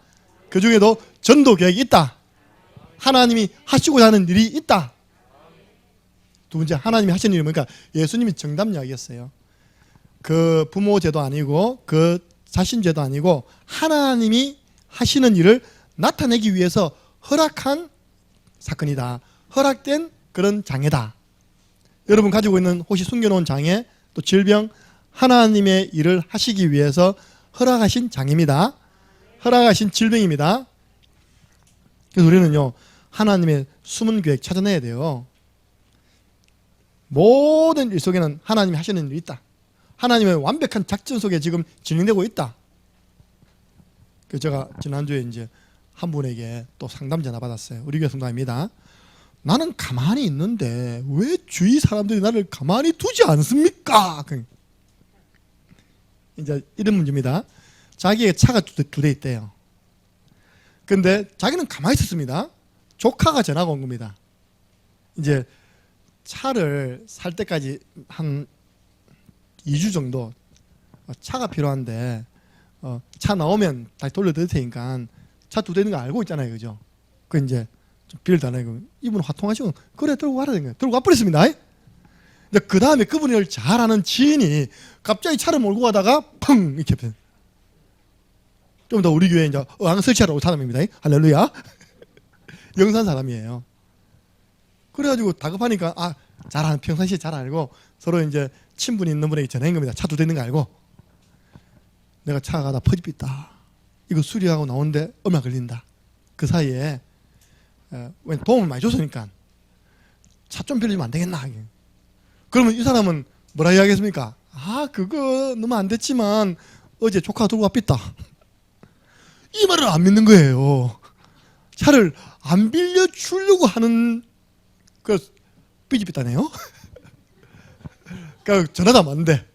그 중에도 전도 계획이 있다. 하나님이 하시고자 하는 일이 있다. 두 번째, 하나님이 하시는 일은 뭐니까 예수님이 정답 이야기했어요. 그 부모 죄도 아니고 그 자신 죄도 아니고 하나님이 하시는 일을 나타내기 위해서 허락한 사건이다. 허락된 그런 장애다. 여러분 가지고 있는 혹시 숨겨놓은 장애, 또 질병, 하나님의 일을 하시기 위해서 허락하신 장애입니다. 허락하신 질병입니다. 그래서 우리는요, 하나님의 숨은 계획 찾아내야 돼요. 모든 일 속에는 하나님이 하시는 일이 있다. 하나님의 완벽한 작전 속에 지금 진행되고 있다. 그래서 제가 지난주에 이제 한 분에게 또 상담 전화 받았어요. 우리 교회 성도입니다. 나는 가만히 있는데 왜 주위 사람들이 나를 가만히 두지 않습니까? 이제 이런 문제입니다. 자기의 차가 두 대 있대요. 근데 자기는 가만히 있었습니다. 조카가 전화가 온 겁니다. 이제 차를 살 때까지 한 2주 정도 차가 필요한데 차 나오면 다시 돌려드릴 테니까 차 두 대 있는 거 알고 있잖아요. 그죠? 그 이제 좀 빌려달라고 이분 화통하시고 그래 들고 가라 된 거예요. 들고 와버렸습니다. 근데 그 다음에 그분을 잘 아는 지인이 갑자기 차를 몰고 가다가 펑 이렇게 좀 더 우리 교회 이제 어항 설치하러 올 사람입니다. 할렐루야. 영산 사람이에요. 그래가지고 다급하니까 잘 아는 평상시에 잘 알고 서로 이제 친분이 있는 분에게 전화한 겁니다. 차 두 대 있는 거 알고 내가 차가 가다 퍼집있다. 이거 수리하고 나오는데 얼마 걸린다. 그 사이에 도움을 많이 줬으니까 차 좀 빌려주면 안 되겠나. 그러면 이 사람은 뭐라 이야기했습니까? 그거 너무 안 됐지만 어제 조카가 들고 왔겠다. 이 말을 안 믿는 거예요. 차를 안 빌려주려고 하는 그 삐집있다네요. 그러니까 전화도 안 받는데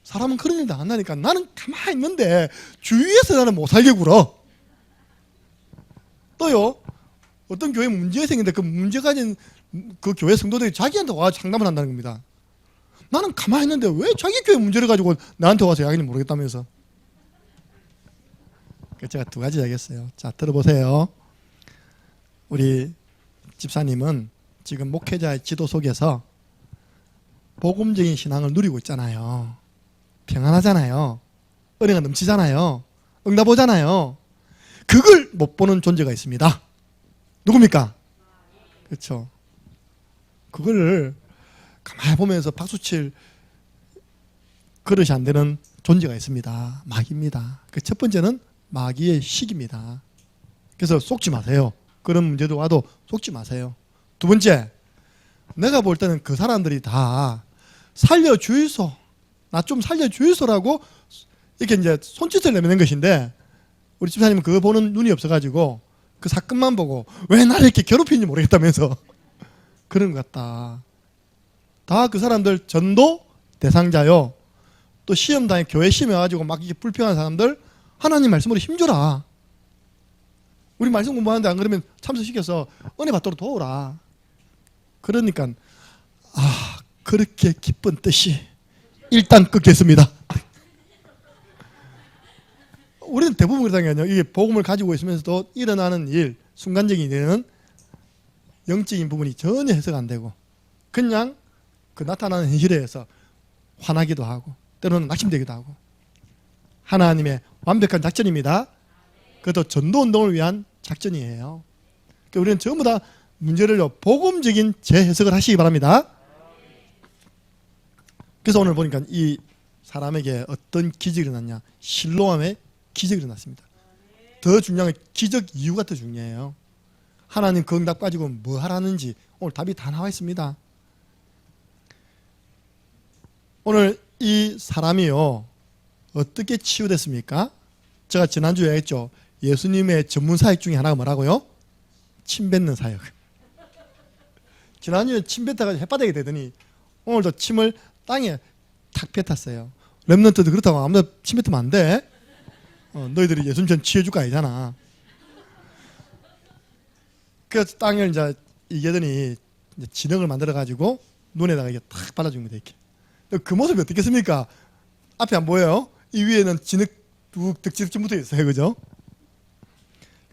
사람은 그런 일도 안 나니까 나는 가만히 있는데 주위에서 나는 못 살게 굴어. 또요, 어떤 교회 문제가 생긴데 그 문제 가진 그 교회 성도들이 자기한테 와서 상담을 한다는 겁니다. 나는 가만히 있는데 왜 자기 교회 문제를 가지고 나한테 와서 이야기는 모르겠다면서. 제가 두 가지 이야기했어요. 자, 들어보세요. 우리 집사님은 지금 목회자의 지도 속에서 복음적인 신앙을 누리고 있잖아요. 평안하잖아요. 은혜가 넘치잖아요. 응답 오잖아요. 그걸 못 보는 존재가 있습니다. 누굽니까? 그렇죠. 그걸 가만히 보면서 박수칠 그릇이 안 되는 존재가 있습니다. 마귀입니다. 그 첫 번째는 마귀의 식입니다. 그래서 속지 마세요. 그런 문제도 와도 속지 마세요. 두 번째, 내가 볼 때는 그 사람들이 다 살려주이소, 나 좀 살려주이소라고 이렇게 이제 손짓을 내미는 것인데 우리 집사님은 그거 보는 눈이 없어가지고 그 사건만 보고 왜 나를 이렇게 괴롭히는지 모르겠다면서 그런 것 같다. 다 그 사람들 전도 대상자요. 또 시험 당해 교회 시험해 가지고 막 이게 불평한 사람들 하나님 말씀으로 힘줘라. 우리 말씀 공부하는데 안 그러면 참석시켜서 은혜 받도록 도우라. 그러니까 그렇게 기쁜 뜻이 일단 끊겠습니다. 우리는 대부분 그렇다니까요. 이게 복음을 가지고 있으면서도 일어나는 일, 순간적인 일은 영적인 부분이 전혀 해석 안 되고 그냥 그 나타나는 현실에 의해서 화나기도 하고 때로는 낙심되기도 하고 하나님의 완벽한 작전입니다. 그것도 전도운동을 위한 작전이에요. 그러니까 우리는 전부 다 문제를 복음적인 재해석을 하시기 바랍니다. 그래서 오늘 보니까 이 사람에게 어떤 기적이 일어났냐, 실로암의 기적이 일어났습니다. 더 중요한 건 기적 이유가 더 중요해요. 하나님 그 응답 가지고 뭐 하라는지 오늘 답이 다 나와 있습니다. 오늘 이 사람이요 어떻게 치유됐습니까? 제가 지난주에 했죠. 예수님의 전문 사역 중에 하나가 뭐라고요? 침 뱉는 사역. 지난주에 침 뱉다가 햇바닥이 되더니 오늘도 침을 땅에 탁 뱉었어요. 렘넌트도 그렇다고 아무나 침 뱉으면 안 돼. 너희들이 예수님처럼 치유해줄 거 아니잖아. 그래서 땅을 이제 이게더니 진흙을 만들어가지고 눈에다가 이게 탁 발라줍니다. 이렇게. 그 모습이 어떻겠습니까? 앞에 안 보여요? 이 위에는 진흙 뚝 득지득지 묻어 있어요. 그죠?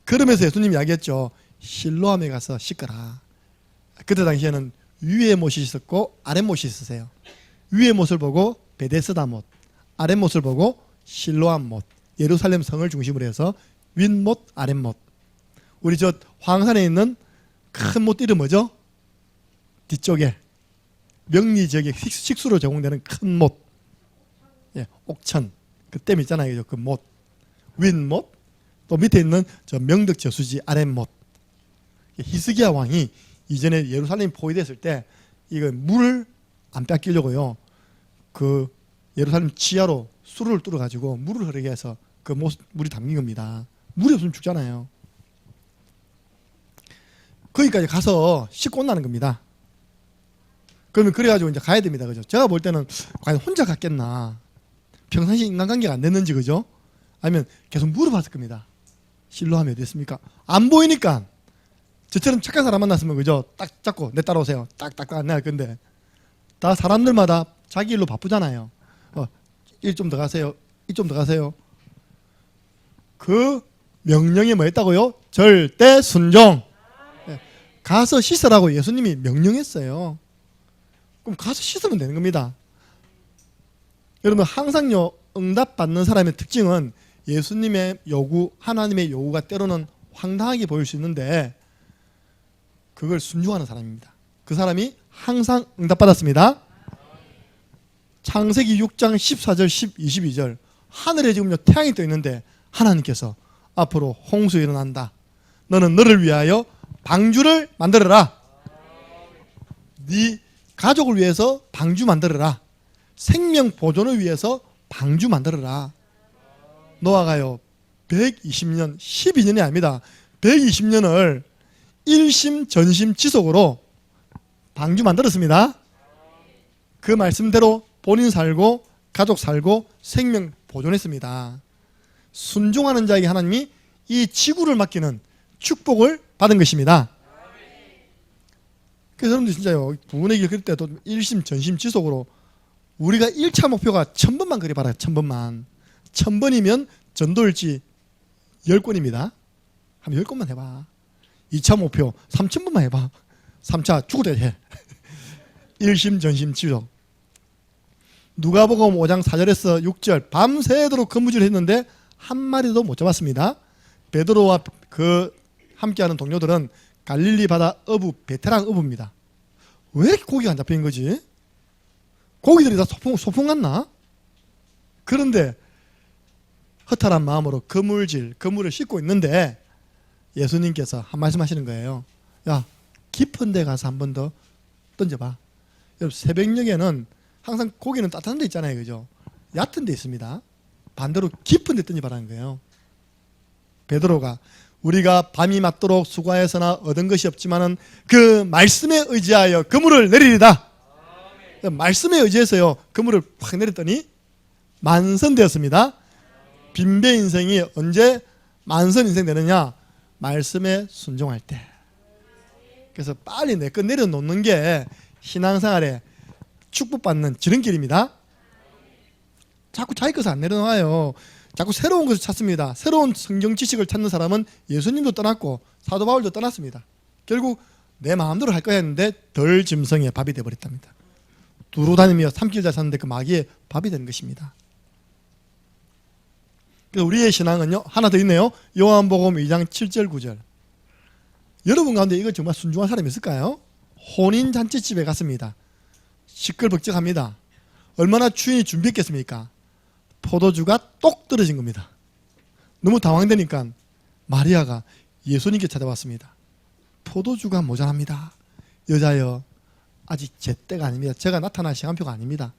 그러면서 예수님이 이야기했죠. 실로암에 가서 씻거라. 그때 당시에는 위에 못이 있었고 아래 못이 있으세요. 위에 못을 보고 베데스다 못, 아래 못을 보고 실로암 못, 예루살렘 성을 중심으로 해서 윗못, 아랫못. 우리 저 황산에 있는 큰 못 이름 뭐죠? 뒤쪽에 명리 지역에 식수로 제공되는 큰 못, 옥천 그 댐 있잖아요. 그 못, 윗못, 또 밑에 있는 저 명덕 저수지 아랫못. 히스기야 왕이 이전에 예루살렘이 포위됐을 때 이거 물을 안 뺏기려고요. 그 예루살렘 지하로 수로를 뚫어 가지고 물을 흐르게 해서 그 물이 담긴 겁니다. 물이 없으면 죽잖아요. 거기까지 가서 씻고 온다는 겁니다. 그러면 그래가지고 이제 가야 됩니다. 그죠? 제가 볼 때는 과연 혼자 갔겠나? 평상시 인간관계가 안 됐는지, 그죠? 아니면 계속 물어봤을 겁니다. 실로암이 어디 있습니까? 안 보이니까. 저처럼 착한 사람 만났으면, 그죠? 딱 잡고, 내 따라오세요. 딱딱 안내할 건데. 다 사람들마다 자기 일로 바쁘잖아요. 일 좀 더 가세요. 일 좀 더 가세요. 그 명령이 뭐였다고요? 절대 순종. 가서 씻으라고 예수님이 명령했어요. 그럼 가서 씻으면 되는 겁니다. 여러분 항상요 응답받는 사람의 특징은 예수님의 요구, 하나님의 요구가 때로는 황당하게 보일 수 있는데 그걸 순종하는 사람입니다. 그 사람이 항상 응답받았습니다. 창세기 6장 14절 22절 하늘에 지금 태양이 떠 있는데 하나님께서 앞으로 홍수 일어난다. 너는 너를 위하여 방주를 만들어라. 네 가족을 위해서 방주 만들어라. 생명 보존을 위해서 방주 만들어라. 노아가요 120년 12년이 아닙니다. 120년을 일심 전심 지속으로 방주 만들었습니다. 그 말씀대로 본인 살고 가족 살고 생명 보존했습니다. 순종하는 자에게 하나님이 이 지구를 맡기는 축복을 받은 것입니다. 그래서 여러분들 진짜요 부분의 길 그릴 때도 일심 전심 지속으로 우리가 1차 목표가 1000번만 그려봐라. 1000번만 1000번이면 전도일지 10권입니다. 한번 10권만 해봐. 2차 목표 3000번만 해봐. 3차 죽을 때 해. 일심 전심 지속. 누가복음 5장 4절에서 6절 밤새도록 거무질을 했는데 한 마리도 못 잡았습니다. 베드로와 그 함께하는 동료들은 갈릴리 바다 어부 베테랑 어부입니다. 왜 이렇게 고기가 안 잡히는 거지? 고기들이 다 소풍 갔나? 그런데 허탈한 마음으로 그물을 씻고 있는데 예수님께서 한 말씀 하시는 거예요. 야, 깊은 데 가서 한 번 더 던져봐. 여러분 새벽녘에는 항상 고기는 따뜻한 데 있잖아요. 그죠? 얕은 데 있습니다. 반대로 깊은 데 던져봐라는 거예요. 베드로가 우리가 밤이 맞도록 수고하여서나 얻은 것이 없지만은 그 말씀에 의지하여 그물을 내리리다. 말씀에 의지해서요 그물을 확 내렸더니 만선되었습니다. 빈배 인생이 언제 만선 인생 되느냐? 말씀에 순종할 때. 그래서 빨리 내 것 내려놓는 게 신앙생활에 축복받는 지름길입니다. 자꾸 자기 것을 안 내려놔요. 자꾸 새로운 것을 찾습니다. 새로운 성경 지식을 찾는 사람은 예수님도 떠났고 사도 바울도 떠났습니다. 결국 내 마음대로 할 거야 했는데 덜 짐승의 밥이 되어버렸답니다. 두루 다니며 삼킬 잘 사는데 그 마귀의 밥이 되는 것입니다. 그래서 우리의 신앙은요 하나 더 있네요. 요한복음 2장 7절 9절. 여러분 가운데 이거 정말 순종한 사람이 있을까요? 혼인잔치집에 갔습니다. 시끌벅적합니다. 얼마나 주인이 준비했겠습니까? 포도주가 똑 떨어진 겁니다. 너무 당황되니까 마리아가 예수님께 찾아왔습니다. 포도주가 모자랍니다. 여자여 아직 제 때가 아닙니다. 제가 나타날 시간표가 아닙니다.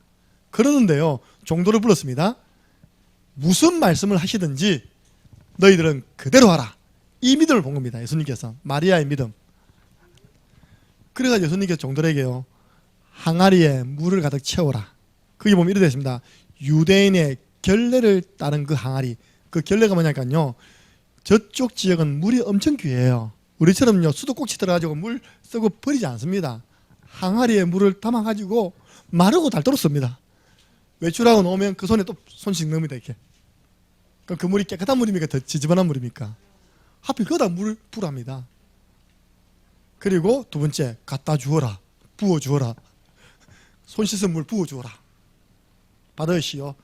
그러는데요 종도를 불렀습니다. 무슨 말씀을 하시든지 너희들은 그대로 하라. 이 믿음을 본 겁니다. 예수님께서 마리아의 믿음. 그래서 예수님께서 종들에게요 항아리에 물을 가득 채워라. 거기 보면 이렇게 되어 있습니다. 유대인의 결례를 따른 그 항아리. 그 결례가 뭐냐니까요 저쪽 지역은 물이 엄청 귀해요. 우리처럼요 수도꼭지 들어가지고 물 쓰고 버리지 않습니다. 항아리에 물을 담아가지고 마르고 닳도록 씁니다. 외출하고 나오면 그 손에 또 손씩 넣습니다. 이렇게. 그럼 그 물이 깨끗한 물입니까? 더 지저분한 물입니까? 하필 거기다 물을 부랍니다. 그리고 두 번째 갖다 주어라. 부어 주어라. 손 씻은 물 부어 주어라. 받으시오.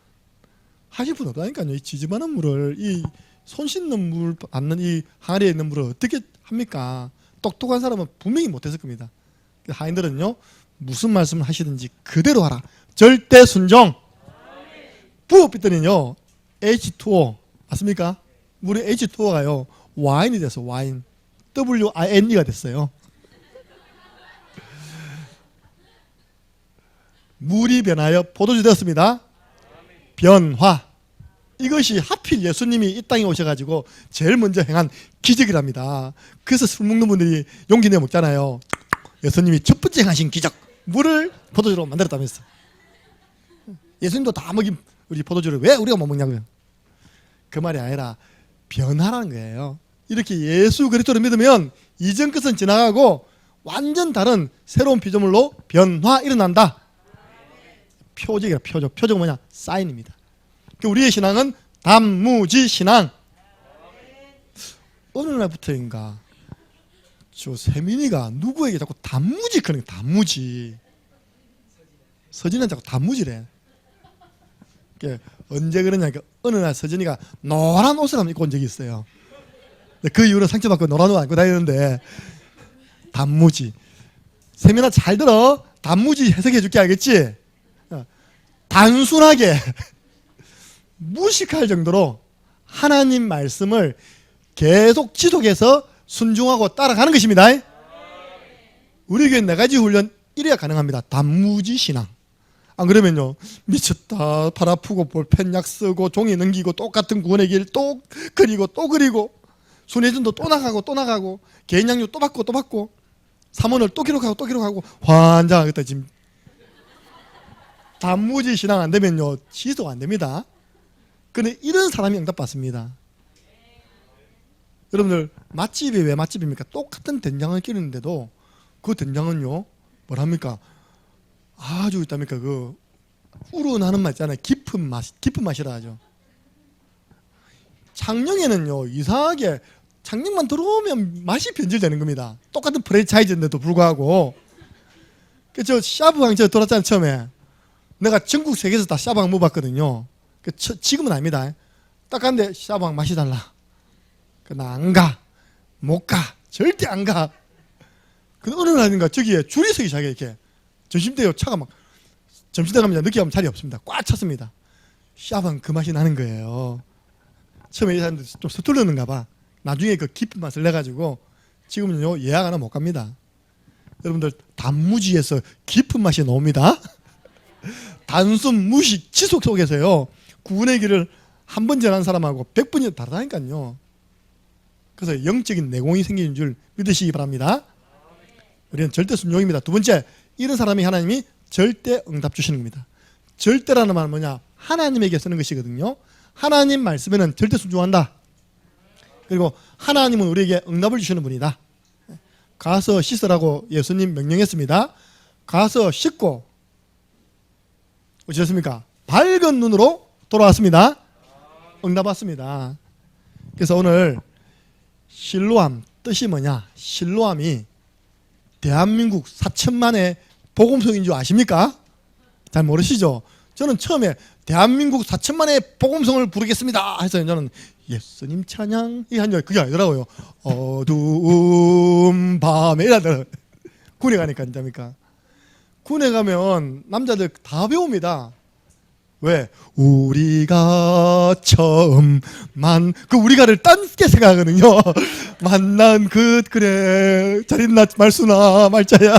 하실 분 없다니까요. 이 지저분한 물을 이 손 씻는 물 받는 이 항아리에 있는 물을 어떻게 합니까? 똑똑한 사람은 분명히 못했을 겁니다. 하인들은요 무슨 말씀을 하시든지 그대로 하라. 절대 순종. 부어 삐더니요 H2O 맞습니까? 물이 H2O가요 와인이 됐어. 와인. WINE가 됐어요. 물이 변하여 포도주 되었습니다. 변화. 이것이 하필 예수님이 이 땅에 오셔가지고 제일 먼저 행한 기적이랍니다. 그래서 술 먹는 분들이 용기 내어 먹잖아요. 예수님이 첫 번째 행하신 기적, 물을 포도주로 만들었다면서. 예수님도 다 먹인 우리 포도주를 왜 우리가 못 먹냐고요. 그 말이 아니라 변화라는 거예요. 이렇게 예수 그리스도를 믿으면 이전 것은 지나가고 완전 다른 새로운 피조물로 변화 일어난다. 표적이라 표적. 표적은 뭐냐? 사인입니다. 우리의 신앙은 단무지 신앙. 어느 날부터인가 저 세민이가 누구에게 자꾸 단무지 그런 단무지. 서진이는 자꾸 단무지래. 언제 그러냐니까 어느 날 서진이가 노란 옷을 한번 입고 온 적이 있어요. 그 이후로 상처받고 노란 옷 입고 다니는데 단무지. 세민아 잘 들어. 단무지 해석해 줄게 알겠지? 단순하게 무식할 정도로 하나님 말씀을 계속 지속해서 순종하고 따라가는 것입니다. 우리 교회 4가지 훈련 이래야 가능합니다. 단무지 신앙. 안 그러면요 미쳤다. 팔 아프고 볼펜 약 쓰고 종이 넘기고 똑같은 구원의 길 또 그리고 또 그리고 순회전도 또 나가고 또 나가고 개인 양육 또 받고 또 받고 삼원을 또 기록하고 또 기록하고 환장하겠다 지금. 단무지 신앙 안 되면요 지속 안 됩니다. 근데 이런 사람이 응답받습니다. 여러분들 맛집이 왜 맛집입니까? 똑같은 된장을 끼는데도 그 된장은요 뭐랍니까? 아주 있답니까? 그 우러나는 맛 있잖아요. 깊은 맛이라 하죠. 창녕에는요 이상하게 창녕만 들어오면 맛이 변질되는 겁니다. 똑같은 프랜차이즈인데도 불구하고. 저 샤브강 저 돌았잖아요 처음에. 내가 전국 세계에서 다 샤브강 먹어봤거든요. 지금은 아닙니다. 딱 갔는데 샤브강 맛이 달라. 나 안 가. 못 가. 절대 안 가. 근데 어느 날인가 저기에 줄이 서기 시작해 이렇게. 점심때요 차가 막 점심때 가면 늦게 가면 자리 없습니다. 꽉 찼습니다. 샤브강 그 맛이 나는 거예요. 처음에 이 사람들 좀 서툴렀는가 봐. 나중에 그 깊은 맛을 내가지고 지금은요 예약 하나 못 갑니다. 여러분들 단무지에서 깊은 맛이 나옵니다. 단순 무식 지속 속에서요 구원의 길을 한 번 전한 사람하고 100번이 다르다니까요. 그래서 영적인 내공이 생기는 줄 믿으시기 바랍니다. 우리는 절대 순종입니다. 두 번째, 이런 사람이 하나님이 절대 응답 주시는 겁니다. 절대라는 말은 뭐냐? 하나님에게 쓰는 것이거든요. 하나님 말씀에는 절대 순종한다. 그리고 하나님은 우리에게 응답을 주시는 분이다. 가서 씻으라고 예수님 명령했습니다. 가서 씻고 어쩌셨습니까? 밝은 눈으로 돌아왔습니다. 응답 왔습니다. 그래서 오늘 실로암 뜻이 뭐냐? 실로암이 대한민국 4천만의 복음성인 줄 아십니까? 잘 모르시죠? 저는 처음에 대한민국 4천만의 복음성을 부르겠습니다 해서 저는 예수님 찬양 이한 그게 아니더라고요. 어두운 밤에 이러더라고요. 군에 가니까 진짜입니까? 군에 가면 남자들 다 배웁니다. 왜? 우리가 처음 그 우리가를 딴게 생각하거든요. 만난 그래 잘 있나 말수나 말자야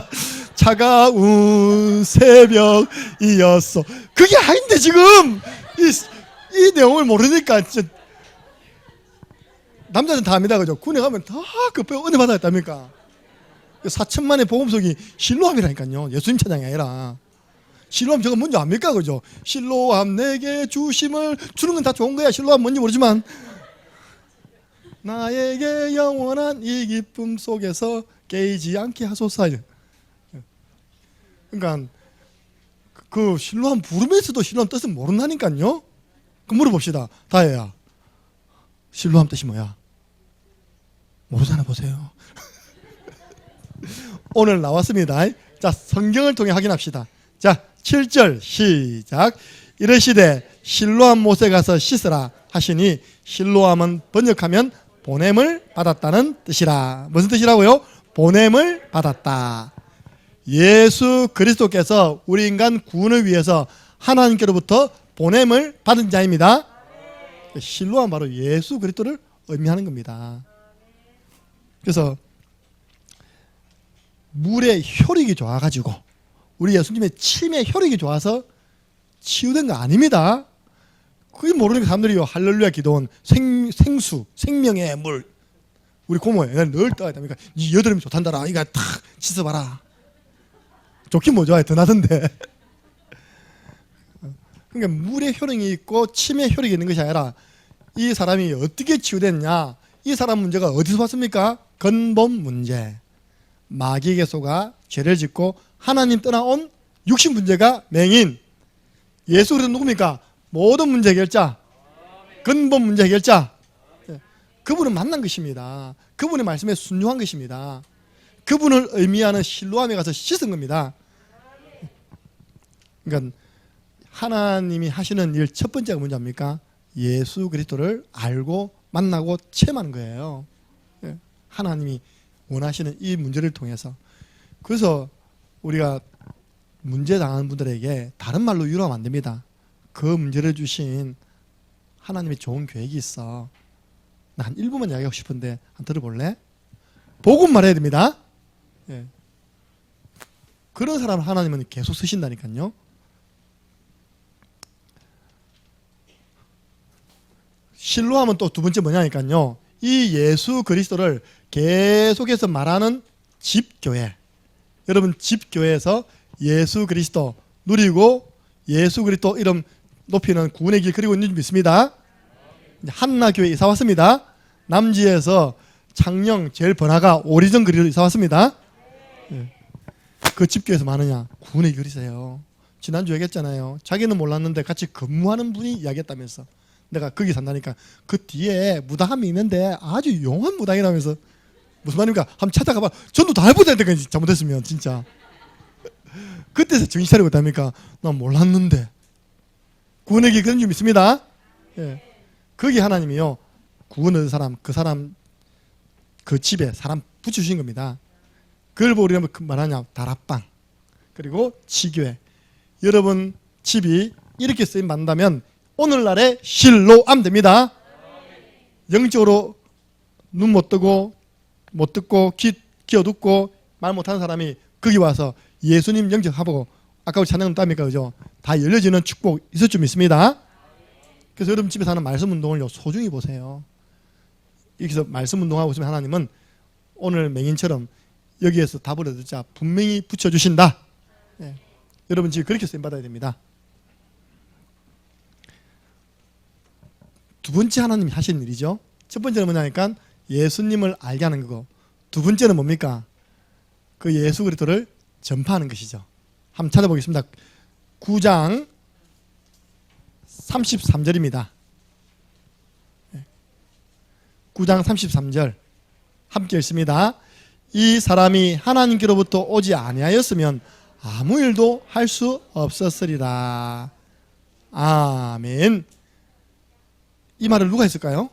차가운 새벽이었어. 그게 아닌데 지금 이 내용을 모르니까 진짜 남자는 다 압니다. 그죠? 군에 가면 다 그 은혜 받아야겠답니까? 4천만의 복음성이 실로암이라니까요. 예수님 찬양이 아니라. 실로암 저거 뭔지 압니까? 그죠? 실로암 내게 주심을 주는 건 다 좋은 거야. 실로암 뭔지 모르지만 나에게 영원한 이 기쁨 속에서 깨이지 않게 하소서. 그러니까 그 실로암 부르면서도 실로암 뜻은 모른다니까요. 그 물어봅시다. 다혜야, 실로암 뜻이 뭐야? 모르잖아. 보세요. 오늘 나왔습니다. 자, 성경을 통해 확인합시다. 자, 7절 시작. 이르시되 실로암 못에 가서 씻으라 하시니 실로암은 번역하면 보냄을 받았다는 뜻이라. 무슨 뜻이라고요? 보냄을 받았다. 예수 그리스도께서 우리 인간 구원을 위해서 하나님께로부터 보냄을 받은 자입니다. 실로암 바로 예수 그리스도를 의미하는 겁니다. 그래서 물의 혈액이 좋아가지고 우리 예수님의 침의 혈액이 좋아서 치유된 거 아닙니다. 그게 모르니까 사람들이 할렐루야 기도원 생수 생명의 물 우리 고모에 늘 떠야 됩니까? 네 여드름이 좋단다라. 이거 탁 씻어봐라. 좋긴 뭐 좋아해. 더 나던데. 그러니까 물의 혈액이 있고 침의 혈액이 있는 것이 아니라 이 사람이 어떻게 치유됐냐? 이 사람 문제가 어디서 왔습니까? 근본 문제. 마귀에게 속아 죄를 짓고 하나님 떠나온 육신 문제가 맹인. 예수 그리스도 누굽니까? 모든 문제 해결자. 근본 문제 해결자. 그분을 만난 것입니다. 그분의 말씀에 순종한 것입니다. 그분을 의미하는 실로암에 가서 씻은 겁니다. 그러니까 하나님이 하시는 일 첫 번째가 뭔지 압니까? 예수 그리스도를 알고 만나고 체험하는 거예요. 하나님이 원하시는 이 문제를 통해서. 그래서 우리가 문제 당하는 분들에게 다른 말로 위로하면 안 됩니다. 그 문제를 주신 하나님의 좋은 계획이 있어. 나 한 1분만 이야기하고 싶은데 한 들어볼래? 복음 말해야 됩니다. 예. 그런 사람 하나님은 계속 쓰신다니까요. 실로하면 또 두 번째 뭐냐니까요. 이 예수 그리스도를 계속해서 말하는 집교회. 여러분 집교회에서 예수 그리스도 누리고 예수 그리스도 이름 높이는 구원의 길 그리고 있는 줄 믿습니다. 한나교회 이사 왔습니다. 남지에서 창녕 제일 번화가 오리전 거리로 이사 왔습니다. 그 집교회에서 많으냐? 구원의 길이세요. 지난주 얘기했잖아요. 자기는 몰랐는데 같이 근무하는 분이 이야기했다면서. 내가 거기 산다니까 그 뒤에 무당함이 있는데 아주 용한 무당이라면서. 무슨 말입니까? 한번 찾아가봐. 전도 다 해보자. 잘못했으면 진짜. 그때서 정신 차리고 있답니까? 난 몰랐는데. 구원의 길 그런 줄 믿습니다. 예. 거기 하나님이요. 구원 얻은 사람, 그 사람 그 집에 사람 붙여주신 겁니다. 그걸 보고 우리가 말하냐? 다락방 그리고 치교회. 여러분 집이 이렇게 쓰임 받는다면 오늘날의 실로암 됩니다. 영적으로 눈 못 뜨고 못 듣고 귀 어둡고 말 못하는 사람이 거기 와서 예수님 영접하고 아까 우리 찬양 땀니까 그죠? 다 열려지는 축복 있을 줄 믿습니다. 그래서 여러분 집에 사는 말씀 운동을 소중히 보세요. 여기서 말씀 운동하고 있으면 하나님은 오늘 맹인처럼 여기에서 답을 얻자 분명히 붙여주신다. 예. 여러분 지금 그렇게 쓰임받아야 됩니다. 두 번째 하나님이 하신 일이죠. 첫 번째는 뭐냐니까 예수님을 알게 하는 거고, 두 번째는 뭡니까? 그 예수 그리스도를 전파하는 것이죠. 한번 찾아보겠습니다. 9장 33절입니다. 9장 33절 함께 읽습니다. 이 사람이 하나님께로부터 오지 아니하였으면 아무 일도 할 수 없었으리라. 아멘. 이 말을 누가 했을까요?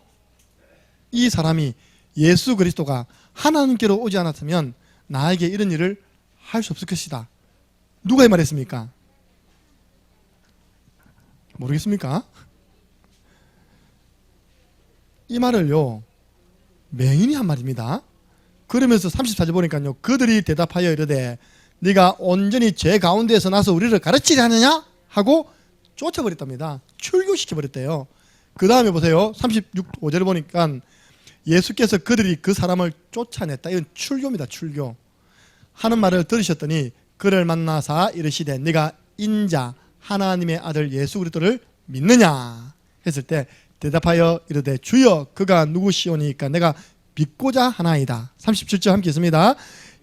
이 사람이, 예수 그리스도가 하나님께로 오지 않았으면 나에게 이런 일을 할 수 없을 것이다. 누가 이 말했습니까? 모르겠습니까? 이 말을요 맹인이 한 말입니다. 그러면서 34절 보니까요, 그들이 대답하여 이르되 네가 온전히 죄 가운데에서 나서 우리를 가르치려 하느냐 하고 쫓아버렸답니다. 출교시켜버렸대요. 그 다음에 보세요. 36~5절을 보니까 예수께서 그들이 그 사람을 쫓아냈다. 이건 출교입니다. 출교. 하는 말을 들으셨더니 그를 만나사 이르시되 네가 인자 하나님의 아들 예수 그리스도를 믿느냐 했을 때 대답하여 이르되 주여 그가 누구시오니까 내가 믿고자 하나이다. 37절 함께 있습니다.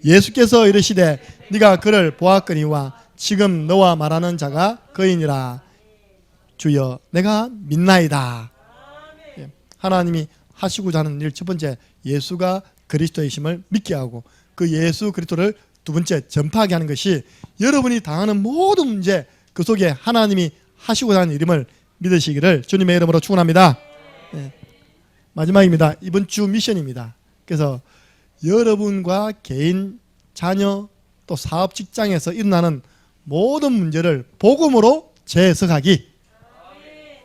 예수께서 이르시되 네가 그를 보았거니와 지금 너와 말하는 자가 그이니라. 주여 내가 믿나이다. 하나님이 하시고자 하는 일 첫 번째, 예수가 그리스도이심을 믿게 하고 그 예수 그리스도를 두 번째, 전파하게 하는 것이 여러분이 당하는 모든 문제 그 속에 하나님이 하시고자 하는 일임을 믿으시기를 주님의 이름으로 축원합니다. 네. 마지막입니다. 이번 주 미션입니다. 그래서 여러분과 개인, 자녀, 또 사업 직장에서 일어나는 모든 문제를 복음으로 재해석하기.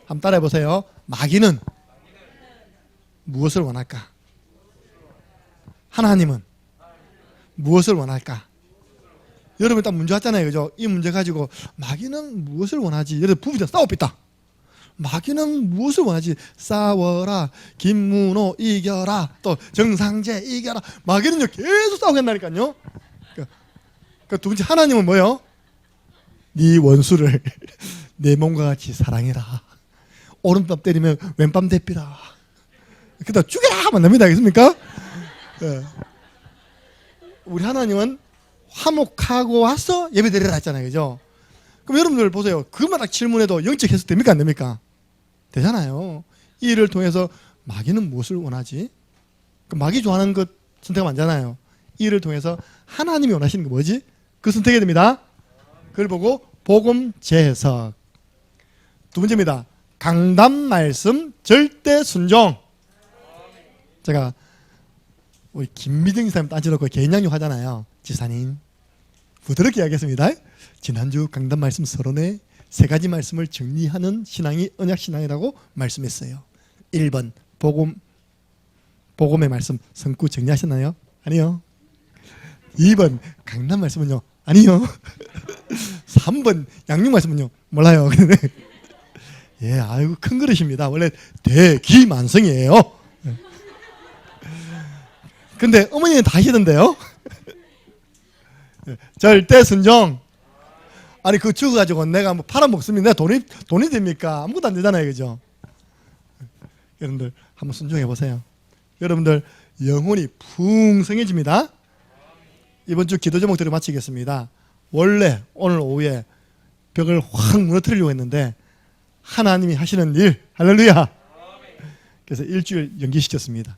한번 따라해 보세요. 마귀는 무엇을 원할까? 하나님은 무엇을 원할까? 여러분 딱 문제 왔잖아요. 그죠? 이 문제 가지고 마귀는 무엇을 원하지? 여러분 부부들 싸웁니다. 마귀는 무엇을 원하지? 싸워라. 김문호 이겨라. 또 정상재 이겨라. 마귀는요 계속 싸우겠다니까요. 그 두 번째, 하나님은 뭐예요? 네 원수를 내 몸과 같이 사랑해라. 오른밤 때리면 왼밤 대피라. 그다 죽여라 하면 됩니다. 알겠습니까? 네. 우리 하나님은 화목하고 와서 예배 드리라 했잖아요. 그죠? 그럼 여러분들 보세요. 그만 딱 질문해도 영적 해석 됩니까? 안 됩니까? 되잖아요. 이 일을 통해서 마귀는 무엇을 원하지? 마귀 좋아하는 것 선택하면 안 되잖아요. 이 일을 통해서 하나님이 원하시는 게 뭐지? 그 선택해야 됩니다. 그걸 보고 복음 재해석. 두 번째입니다. 강단 말씀 절대 순종. 제가 우리 김미정 지사님 앉혀놓고 개인 양육 하잖아요. 지사님 부드럽게 이야기했습니다. 지난주 강단 말씀 서론에 세 가지 말씀을 정리하는 신앙이 언약신앙이라고 말씀했어요. 1번 복음의 말씀 성구 정리하셨나요? 아니요. 2번 강단 말씀은요? 아니요. 3번 양육 말씀은요? 몰라요. 예, 아이고 큰 그릇입니다. 원래 대기만성이에요. 근데 어머니는 다 하시던데요. 절대 순종. 아니 그거 죽어가지고 내가 뭐 팔아먹습니다. 돈이 됩니까? 아무것도 안 되잖아요. 그죠? 여러분들 한번 순종해 보세요. 여러분들 영혼이 풍성해집니다. 이번 주 기도 제목들을 마치겠습니다. 원래 오늘 오후에 벽을 확 무너뜨리려고 했는데 하나님이 하시는 일, 할렐루야. 그래서 일주일 연기시켰습니다.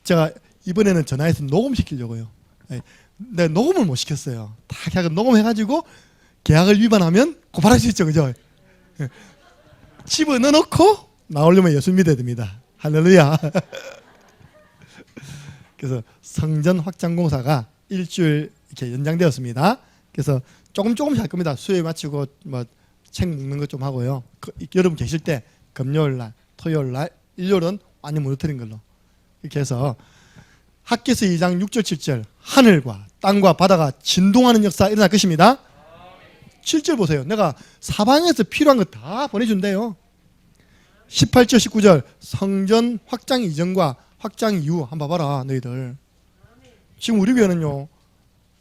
제가 이번에는 전화해서 녹음시키려고요. 네, 녹음을 못 시켰어요. 다 계약을 녹음해가지고 계약을 위반하면 고발할 수 있죠. 그죠? 집어넣어놓고 나오려면 예수 믿어야 됩니다. 할렐루야. 그래서 성전 확장공사가 일주일 이렇게 연장되었습니다. 그래서 조금씩 할 겁니다. 수요일 마치고 뭐 책 묶는 것 좀 하고요. 여러분 계실 때 금요일 날, 토요일 날, 일요일은 완전 무너뜨린 걸로 이렇게 해서 학개서 2장 6절 7절 하늘과 땅과 바다가 진동하는 역사 일어날 것입니다. 7절 보세요. 내가 사방에서 필요한 거 다 보내준대요. 18절 19절 성전 확장 이전과 확장 이후 한번 봐봐라 너희들. 지금 우리 교회는요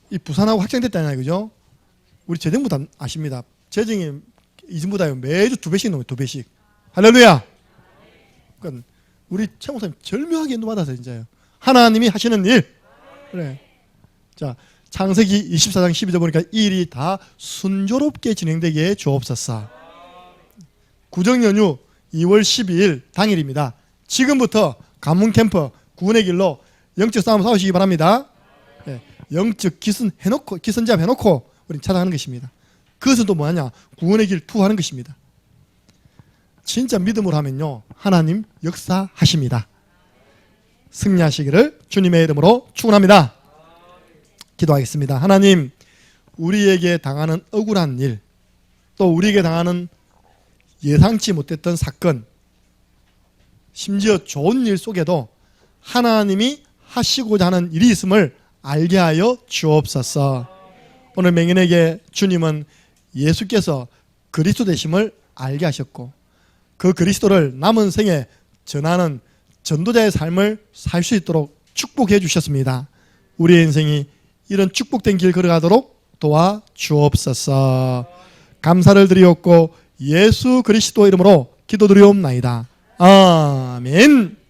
이 부산하고 확장됐다잖아요, 그죠? 우리 재정부 다 아십니다. 재정이 이전보다 매주 2배씩 넘어요. 2배씩. 할렐루야. 그러니까 우리 최 목사님 절묘하게 인도받아서 진짜요. 하나님이 하시는 일. 그래. 자, 창세기 24장 12절 보니까 이 일이 다 순조롭게 진행되게 해 주옵소서. 구정연휴 2월 12일 당일입니다. 지금부터 관문 캠프 구원의 길로 영적 싸움 싸우시기 바랍니다. 네, 영적 기선제압 해놓고 우리 찾아가는 것입니다. 그것은 또 뭐냐? 구원의 길 투하는 것입니다. 진짜 믿음으로 하면요 하나님 역사하십니다. 승리하시기를 주님의 이름으로 축원합니다. 기도하겠습니다. 하나님, 우리에게 당하는 억울한 일, 또 우리에게 당하는 예상치 못했던 사건, 심지어 좋은 일 속에도 하나님이 하시고자 하는 일이 있음을 알게 하여 주옵소서. 오늘 맹인에게 주님은 예수께서 그리스도 되심을 알게 하셨고 그 그리스도를 남은 생에 전하는 전도자의 삶을 살 수 있도록 축복해 주셨습니다. 우리의 인생이 이런 축복된 길 걸어가도록 도와 주옵소서. 감사를 드리옵고 예수 그리스도 이름으로 기도드리옵나이다. 아멘.